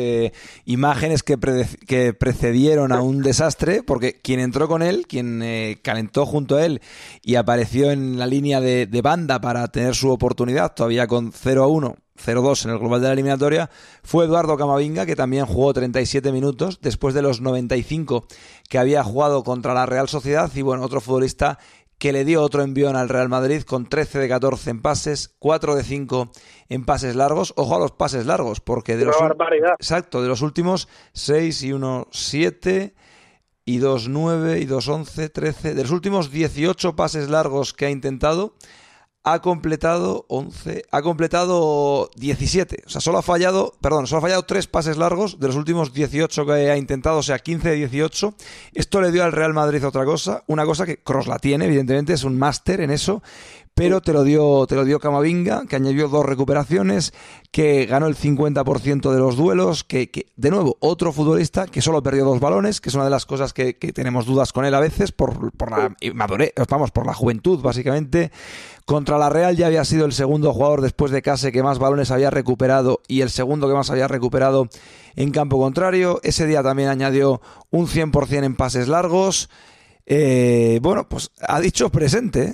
imágenes que precedieron a un desastre, porque quien entró con él, quien calentó junto a él y apareció en la línea de banda para tener su oportunidad, todavía con 0-1, 0-2 en el global de la eliminatoria, fue Eduardo Camavinga, que también jugó 37 minutos, después de los 95 que había jugado contra la Real Sociedad, y bueno, otro futbolista que le dio otro envión al Real Madrid con 13 de 14 en pases, 4 de 5 en pases largos. Ojo a los pases largos, porque de los últimos 6 y 1, 7 y 2, 9 y 2, 11, 13, de los últimos 18 pases largos que ha intentado, ha completado 17. O sea, solo ha fallado 3 pases largos de los últimos 18 que ha intentado, o sea, 15 de 18. Esto le dio al Real Madrid una cosa que Kroos la tiene, evidentemente, es un máster en eso, pero te lo dio Camavinga, que añadió 2 recuperaciones, que ganó el 50% de los duelos, que de nuevo, otro futbolista que solo perdió 2 balones, que es una de las cosas que tenemos dudas con él a veces, por la madurez, por la juventud, básicamente. Contra la Real ya había sido el segundo jugador después de Case que más balones había recuperado y el segundo que más había recuperado en campo contrario. Ese día también añadió un 100% en pases largos. Bueno, pues ha dicho presente.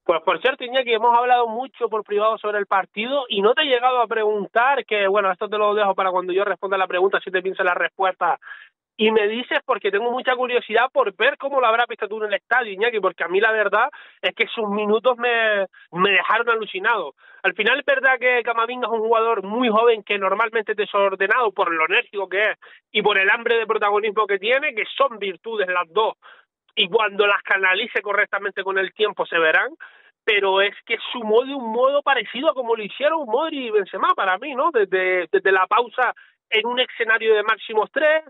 Pues por cierto, Iñaki, hemos hablado mucho por privado sobre el partido y no te he llegado a preguntar, que bueno, esto te lo dejo para cuando yo responda la pregunta, si te pienso la respuesta. Y me dices, porque tengo mucha curiosidad por ver cómo lo habrás visto tú en el estadio, Iñaki, porque a mí la verdad es que sus minutos me dejaron alucinado. Al final es verdad que Camavinga es un jugador muy joven que normalmente es desordenado por lo enérgico que es y por el hambre de protagonismo que tiene, que son virtudes las dos, y cuando las canalice correctamente con el tiempo se verán, pero es que sumó de un modo parecido a como lo hicieron Modric y Benzema para mí, ¿no? Desde la pausa en un escenario de máximos 3,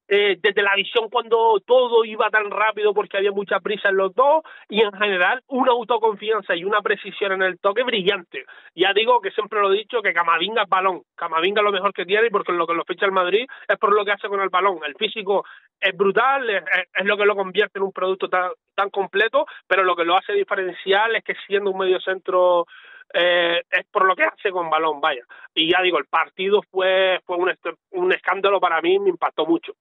desde la visión cuando todo iba tan rápido porque había mucha prisa en los dos, y en general una autoconfianza y una precisión en el toque brillante. Ya digo que siempre lo he dicho, que Camavinga es balón, Camavinga es lo mejor que tiene, y porque lo que lo ficha el Madrid es por lo que hace con el balón. El físico es brutal, es lo que lo convierte en un producto tan completo, pero lo que lo hace diferencial es que siendo un mediocentro es por lo que hace con balón, vaya. Y ya digo, el partido fue un escándalo para mí, me impactó mucho.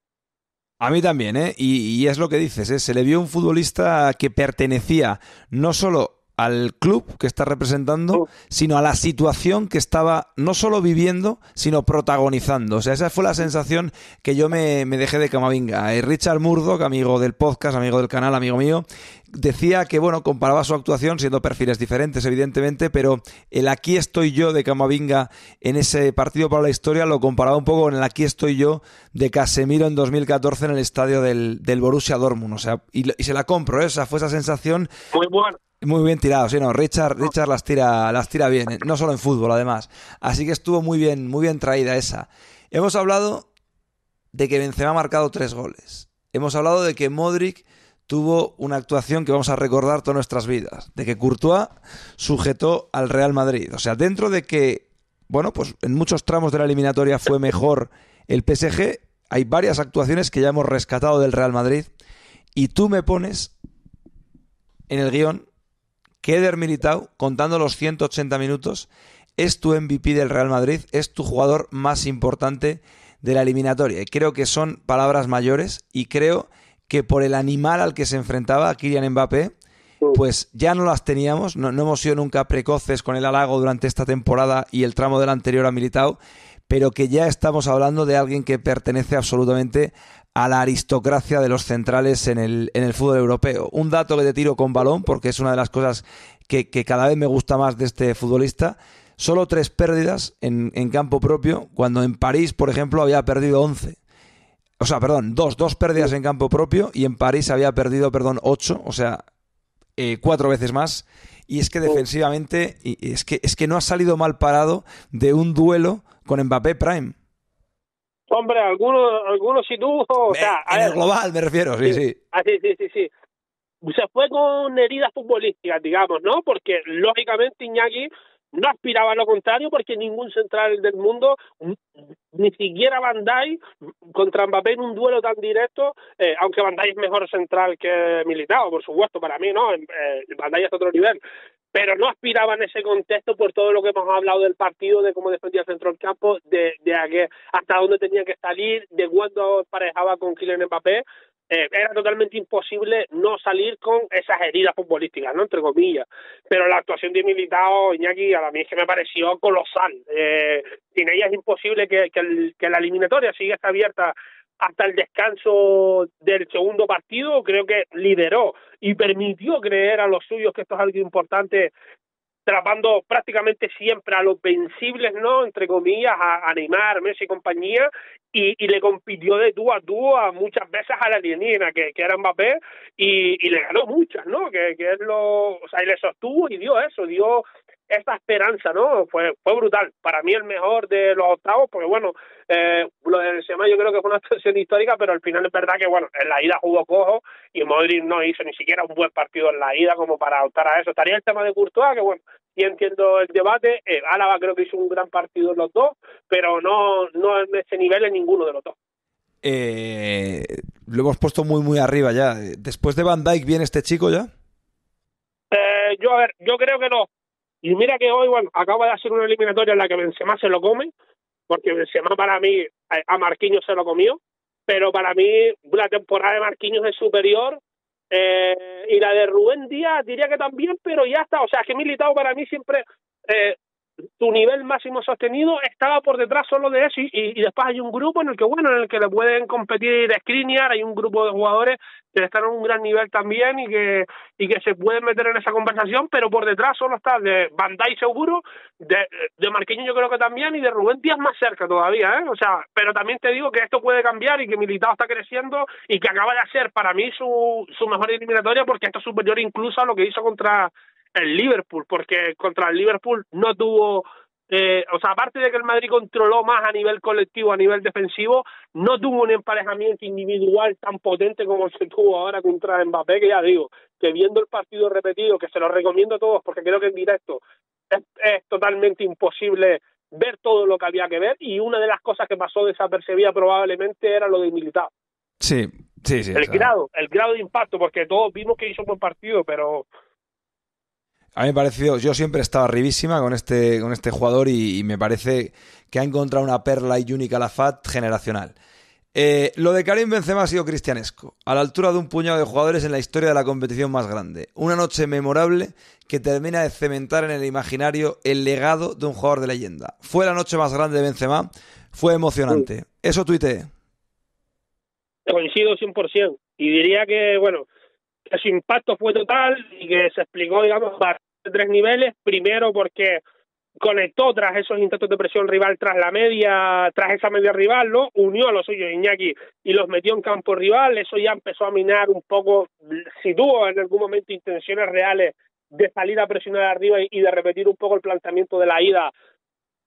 A mí también, ¿eh? Y es lo que dices, ¿eh? Se le vio un futbolista que pertenecía no solo al club que está representando, sino a la situación que estaba no solo viviendo, sino protagonizando. O sea, esa fue la sensación que yo me dejé de Camavinga. Richard Murdoch, amigo del podcast, amigo del canal, amigo mío, decía que, bueno, comparaba su actuación, siendo perfiles diferentes, evidentemente, pero el aquí estoy yo de Camavinga en ese partido para la historia lo comparaba un poco con el aquí estoy yo de Casemiro en 2014 en el estadio del Borussia Dortmund. O sea, y se la compro, ¿eh? O sea, fue esa sensación. Muy bueno. Muy bien tirado, sí, no, Richard las tira bien, no solo en fútbol además. Así que estuvo muy bien traída esa. Hemos hablado de que Benzema ha marcado 3 goles. Hemos hablado de que Modric tuvo una actuación que vamos a recordar todas nuestras vidas. De que Courtois sujetó al Real Madrid. O sea, dentro de que, bueno, pues en muchos tramos de la eliminatoria fue mejor el PSG, hay varias actuaciones que ya hemos rescatado del Real Madrid. Y tú me pones en el guión que Eder Militão, contando los 180 minutos, es tu MVP del Real Madrid, es tu jugador más importante de la eliminatoria. Y creo que son palabras mayores y creo que por el animal al que se enfrentaba Kylian Mbappé, pues ya no las teníamos, no hemos sido nunca precoces con el halago durante esta temporada y el tramo del anterior a Militão, pero que ya estamos hablando de alguien que pertenece absolutamente a la aristocracia de los centrales en el fútbol europeo. Un dato que te tiro con balón, porque es una de las cosas que cada vez me gusta más de este futbolista. Solo 3 pérdidas en campo propio, cuando en París, por ejemplo, había perdido 11. O sea, perdón, dos pérdidas en campo propio y en París había perdido, 8, o sea, 4 veces más. Y es que defensivamente, es que no ha salido mal parado de un duelo con Mbappé Prime. Hombre, algunos sí tuvo, o sea, en el global me refiero, sí. Ah, sí. Se fue con heridas futbolísticas, digamos, ¿no? Porque lógicamente Iñaki no aspiraba a lo contrario, porque ningún central del mundo, ni siquiera Van Dijk, contra Mbappé en un duelo tan directo, aunque Van Dijk es mejor central que Militão, por supuesto, para mí, ¿no? Van Dijk es otro nivel. Pero no aspiraba en ese contexto por todo lo que hemos hablado del partido, de cómo defendía el centro del campo, de hasta dónde tenía que salir, de cuándo emparejaba con Kylian Mbappé. Era totalmente imposible no salir con esas heridas futbolísticas, ¿no? Entre comillas. Pero la actuación de Militão, Iñaki, a mí es que me pareció colosal. Sin ella es imposible que la eliminatoria siga abierta hasta el descanso del segundo partido. Creo que lideró y permitió creer a los suyos que esto es algo importante, atrapando prácticamente siempre a los vencibles, ¿no? Entre comillas, a Neymar, Messi y compañía, y le compitió de tú a muchas veces al alienígena, que era Mbappé, y le ganó muchas, ¿no? Que es o sea, y le sostuvo y dio esa esperanza, ¿no? Fue brutal. Para mí el mejor de los octavos, porque bueno, lo de Benzema yo creo que fue una actuación histórica, pero al final es verdad que bueno, en la ida jugó cojo y Modric no hizo ni siquiera un buen partido en la ida como para optar a eso. Estaría el tema de Courtois, que bueno, sí entiendo el debate. Álava creo que hizo un gran partido en los dos, pero no en ese nivel en ninguno de los dos. Lo hemos puesto muy arriba ya. ¿Después de Van Dijk viene este chico ya? Yo creo que no. Y mira que hoy, bueno, acaba de hacer una eliminatoria en la que Benzema se lo come, porque Benzema para mí, a Marquinhos se lo comió, pero para mí la temporada de Marquinhos es superior, y la de Rubén Díaz diría que también, pero ya está. O sea, que Militão para mí siempre, su nivel máximo sostenido estaba por detrás solo de eso, y después hay un grupo en el que le pueden competir Skriniar, hay un grupo de jugadores que están en un gran nivel también y que se pueden meter en esa conversación, pero por detrás solo está de Van Dijk seguro, de Marquinhos yo creo que también, y de Rubén Díaz más cerca todavía, ¿eh? O sea, pero también te digo que esto puede cambiar y que Militão está creciendo y que acaba de hacer para mí su mejor eliminatoria, porque esto es superior incluso a lo que hizo contra el Liverpool, porque contra el Liverpool no tuvo, o sea, aparte de que el Madrid controló más a nivel colectivo, a nivel defensivo, no tuvo un emparejamiento individual tan potente como se tuvo ahora contra Mbappé, que ya digo, que viendo el partido repetido, que se lo recomiendo a todos, porque creo que en directo es totalmente imposible ver todo lo que había que ver, y una de las cosas que pasó desapercibida probablemente era lo de Militão. Sí. El grado de impacto, porque todos vimos que hizo un buen partido, pero A mí me pareció, yo siempre he estado arribísima con este jugador y me parece que ha encontrado una perla y Juni Calafat generacional. Lo de Karim Benzema ha sido cristianesco, a la altura de un puñado de jugadores en la historia de la competición más grande. Una noche memorable que termina de cementar en el imaginario el legado de un jugador de leyenda. Fue la noche más grande de Benzema, fue emocionante. Eso tuiteé. Coincido 100%. Y diría que, bueno, que su impacto fue total y que se explicó, digamos, a tres niveles. Primero porque conectó tras esos intentos de presión rival, tras esa media rival, ¿no? Unió a los suyos Iñaki y los metió en campo rival. Eso ya empezó a minar un poco, si tuvo en algún momento intenciones reales de salir a presionar arriba y de repetir un poco el planteamiento de la ida,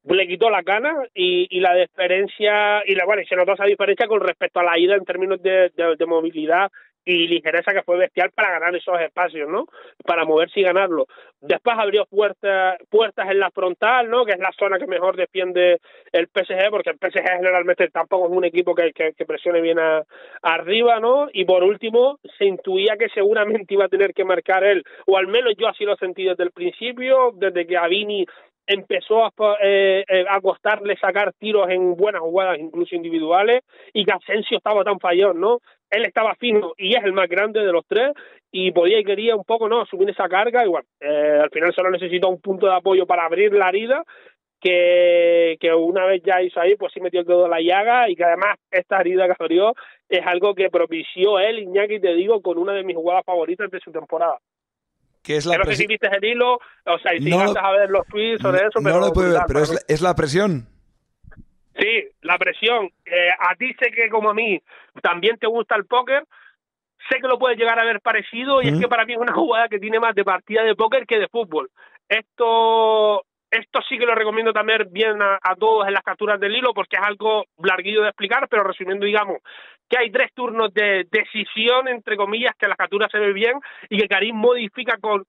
le quitó la gana y la diferencia, y se notó esa diferencia con respecto a la ida en términos de movilidad y ligereza, que fue bestial para ganar esos espacios, ¿no? Para moverse y ganarlo. Después abrió puertas en la frontal, ¿no? Que es la zona que mejor defiende el PSG, porque el PSG generalmente tampoco es un equipo que presione bien arriba, ¿no? Y por último, se intuía que seguramente iba a tener que marcar él, o al menos yo así lo sentí desde el principio, desde que a Vini empezó a costarle sacar tiros en buenas jugadas, incluso individuales, y que Asensio estaba tan fallón, ¿no? Él estaba fino y es el más grande de los tres y podía y quería un poco, ¿no?, asumir esa carga. Y bueno, al final solo necesitó un punto de apoyo para abrir la herida, que una vez ya hizo ahí, pues sí metió el dedo en la llaga, y que además esta herida que abrió es algo que propició él, Iñaki, te digo, con una de mis jugadas favoritas de su temporada. Que es la no sé si viste el hilo, o sea, y si vas a ver los tweets sobre eso, pero... No lo puedo ver, pero es la presión. Sí, la presión. A ti sé que, como a mí, también te gusta el póker. Sé que lo puedes llegar a ver parecido, y es que para mí es una jugada que tiene más de partida de póker que de fútbol. Esto sí que lo recomiendo también bien a todos en las capturas del hilo, porque es algo larguillo de explicar, pero resumiendo, digamos, que hay 3 turnos de decisión, entre comillas, que en las capturas se ve bien, y que Karim modifica con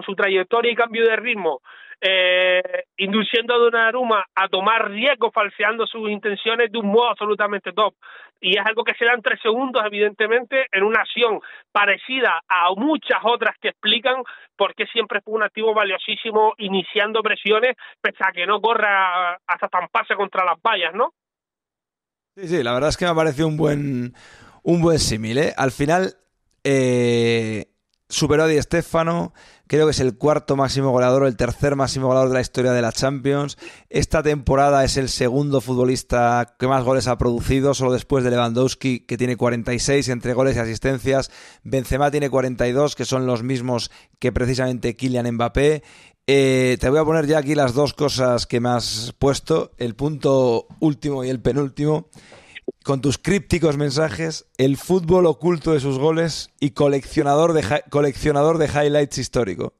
su trayectoria y cambio de ritmo, induciendo a Donnarumma a tomar riesgos, falseando sus intenciones de un modo absolutamente top. Y es algo que se da en 3 segundos, evidentemente, en una acción parecida a muchas otras que explican por qué siempre fue un activo valiosísimo iniciando presiones, pese a que no corra hasta estamparse contra las vallas, ¿no? Sí, la verdad es que me ha parecido un buen símil, ¿eh? Al final superó a Di Stéfano, creo que es el 4º máximo goleador o el 3er máximo goleador de la historia de la Champions. Esta temporada es el 2º futbolista que más goles ha producido, solo después de Lewandowski, que tiene 46 entre goles y asistencias. Benzema tiene 42, que son los mismos que precisamente Kylian Mbappé. Te voy a poner ya aquí las 2 cosas que me has puesto, el punto último y el penúltimo, con tus crípticos mensajes: el fútbol oculto de sus goles y coleccionador de highlights histórico.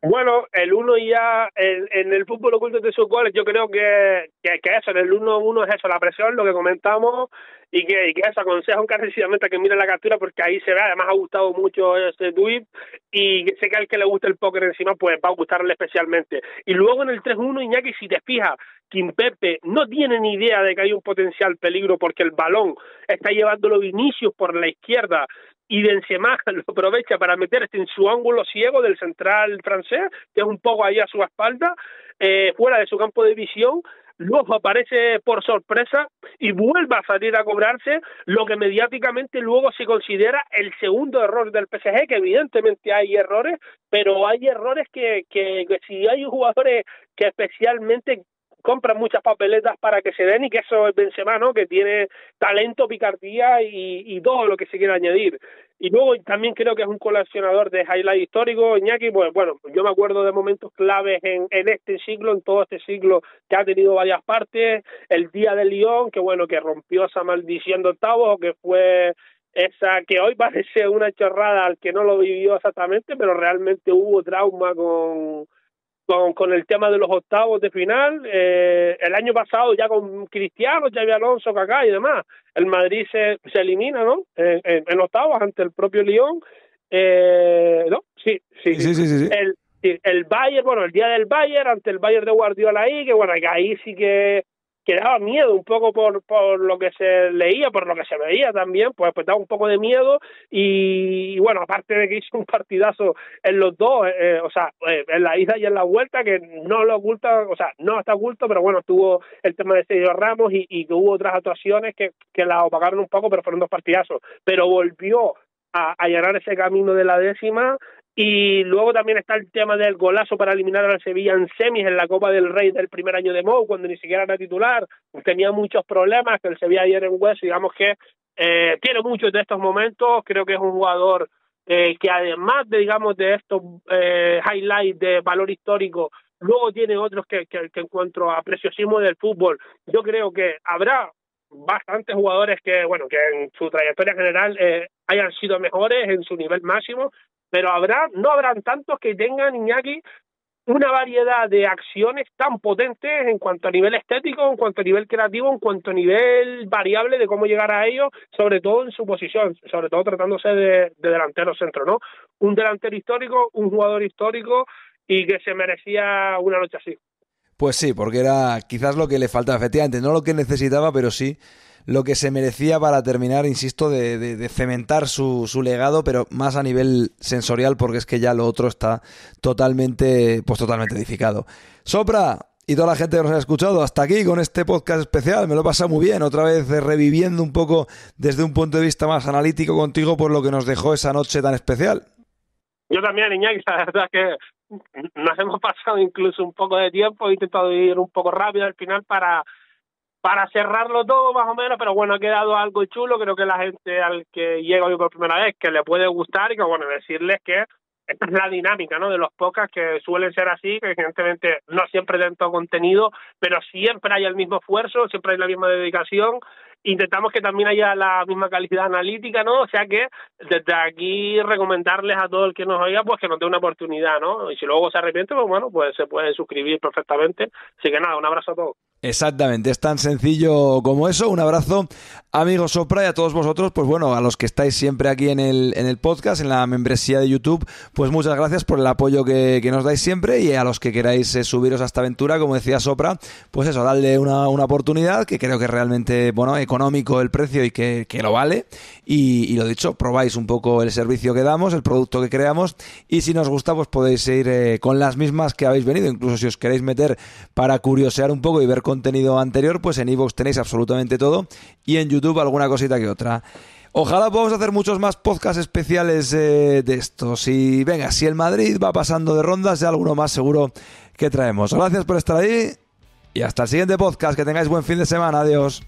Bueno, el 1 ya, en el fútbol oculto de sus goles, yo creo que eso, en el 1-1 es eso, la presión, lo que comentamos, y que eso, aconsejo encarecidamente que miren la captura, porque ahí se ve. Además ha gustado mucho este tweet, y sé que al que le gusta el póker encima, pues va a gustarle especialmente. Y luego en el 3-1, Iñaki, si te fijas, Kimpembe no tiene ni idea de que hay un potencial peligro, porque el balón está llevándolo Vinicius por la izquierda, y Benzema lo aprovecha para meterse en su ángulo ciego del central francés, que es un poco ahí a su espalda, fuera de su campo de visión. Luego aparece por sorpresa y vuelve a salir a cobrarse, lo que mediáticamente luego se considera el segundo error del PSG, que evidentemente hay errores, pero hay errores que si hay jugadores que especialmente compran muchas papeletas para que se den, y que eso es Benzema, ¿no?, que tiene talento, picardía y todo lo que se quiera añadir. Y luego también creo que es un coleccionador de highlights históricos, Iñaki. Pues bueno, yo me acuerdo de momentos claves en este siglo, en todo este siglo, que ha tenido varias partes. El día de Lyon, que bueno, que rompió esa maldición de octavos, que fue esa que hoy parece una chorrada al que no lo vivió exactamente, pero realmente hubo trauma con el tema de los octavos de final. El año pasado ya con Cristiano, Xabi Alonso, Kaká y demás, el Madrid se elimina, ¿no?, en octavos ante el propio Lyon. ¿No? Sí. El Bayern, bueno, el día del Bayern ante el Bayern de Guardiola ahí, que bueno, ahí sí que que daba miedo un poco por lo que se leía, por lo que se veía también, pues daba un poco de miedo y bueno, aparte de que hizo un partidazo en los dos, en la ida y en la vuelta, que no lo oculta, o sea, no está oculto, pero bueno, tuvo el tema de Sergio Ramos y hubo otras actuaciones que la opacaron un poco, pero fueron dos partidazos, pero volvió a allanar ese camino de la décima. Y luego también está el tema del golazo para eliminar al Sevilla en semis en la Copa del Rey del primer año de Mou, cuando ni siquiera era titular, tenía muchos problemas, que el Sevilla ayer en Hueso, digamos que tiene muchos de estos momentos. Creo que es un jugador que además de, digamos, de estos highlights de valor histórico, luego tiene otros que en cuanto a preciosismo del fútbol, yo creo que habrá bastantes jugadores que, bueno, que en su trayectoria general hayan sido mejores en su nivel máximo, pero no habrán tantos que tengan, Iñaki, una variedad de acciones tan potentes en cuanto a nivel estético, en cuanto a nivel creativo, en cuanto a nivel variable de cómo llegar a ellos, sobre todo en su posición, sobre todo tratándose de delantero centro, ¿no? Un delantero histórico, un jugador histórico y que se merecía una noche así. Pues sí, porque era quizás lo que le faltaba, efectivamente, no lo que necesitaba, pero sí lo que se merecía para terminar, insisto, de cementar su legado, pero más a nivel sensorial, porque es que ya lo otro está totalmente edificado. Sopra y toda la gente que nos ha escuchado hasta aquí con este podcast especial, me lo he pasado muy bien, otra vez reviviendo un poco desde un punto de vista más analítico contigo por lo que nos dejó esa noche tan especial. Yo también, Iñaki, la verdad que nos hemos pasado incluso un poco de tiempo, he intentado ir un poco rápido al final para cerrarlo todo más o menos, pero bueno, ha quedado algo chulo. Creo que la gente al que llega hoy por primera vez, que le puede gustar, y que bueno, decirles que esta es la dinámica, ¿no?, de los podcasts, que suelen ser así, que evidentemente no siempre den todo contenido, pero siempre hay el mismo esfuerzo, siempre hay la misma dedicación. Intentamos que también haya la misma calidad analítica, ¿no? O sea que desde aquí recomendarles a todo el que nos oiga, pues que nos dé una oportunidad, ¿no? Y si luego se arrepiente, pues bueno, pues se puede suscribir perfectamente. Así que nada, un abrazo a todos. Exactamente, es tan sencillo como eso. Un abrazo, amigo Sopra, y a todos vosotros, pues bueno, a los que estáis siempre aquí en el podcast, en la membresía de YouTube, pues muchas gracias por el apoyo que nos dais siempre, y a los que queráis subiros a esta aventura, como decía Sopra, pues eso, darle una oportunidad, que creo que es realmente, bueno, económico el precio y que lo vale, y lo dicho, probáis un poco el servicio que damos, el producto que creamos, y si nos gusta, pues podéis ir con las mismas que habéis venido. Incluso si os queréis meter para curiosear un poco y ver contenido anterior, pues en iVoox tenéis absolutamente todo, y en YouTube alguna cosita que otra. Ojalá podamos hacer muchos más podcasts especiales de estos. Y venga, si el Madrid va pasando de rondas, ya alguno más seguro que traemos. Gracias por estar ahí y hasta el siguiente podcast. Que tengáis buen fin de semana. Adiós.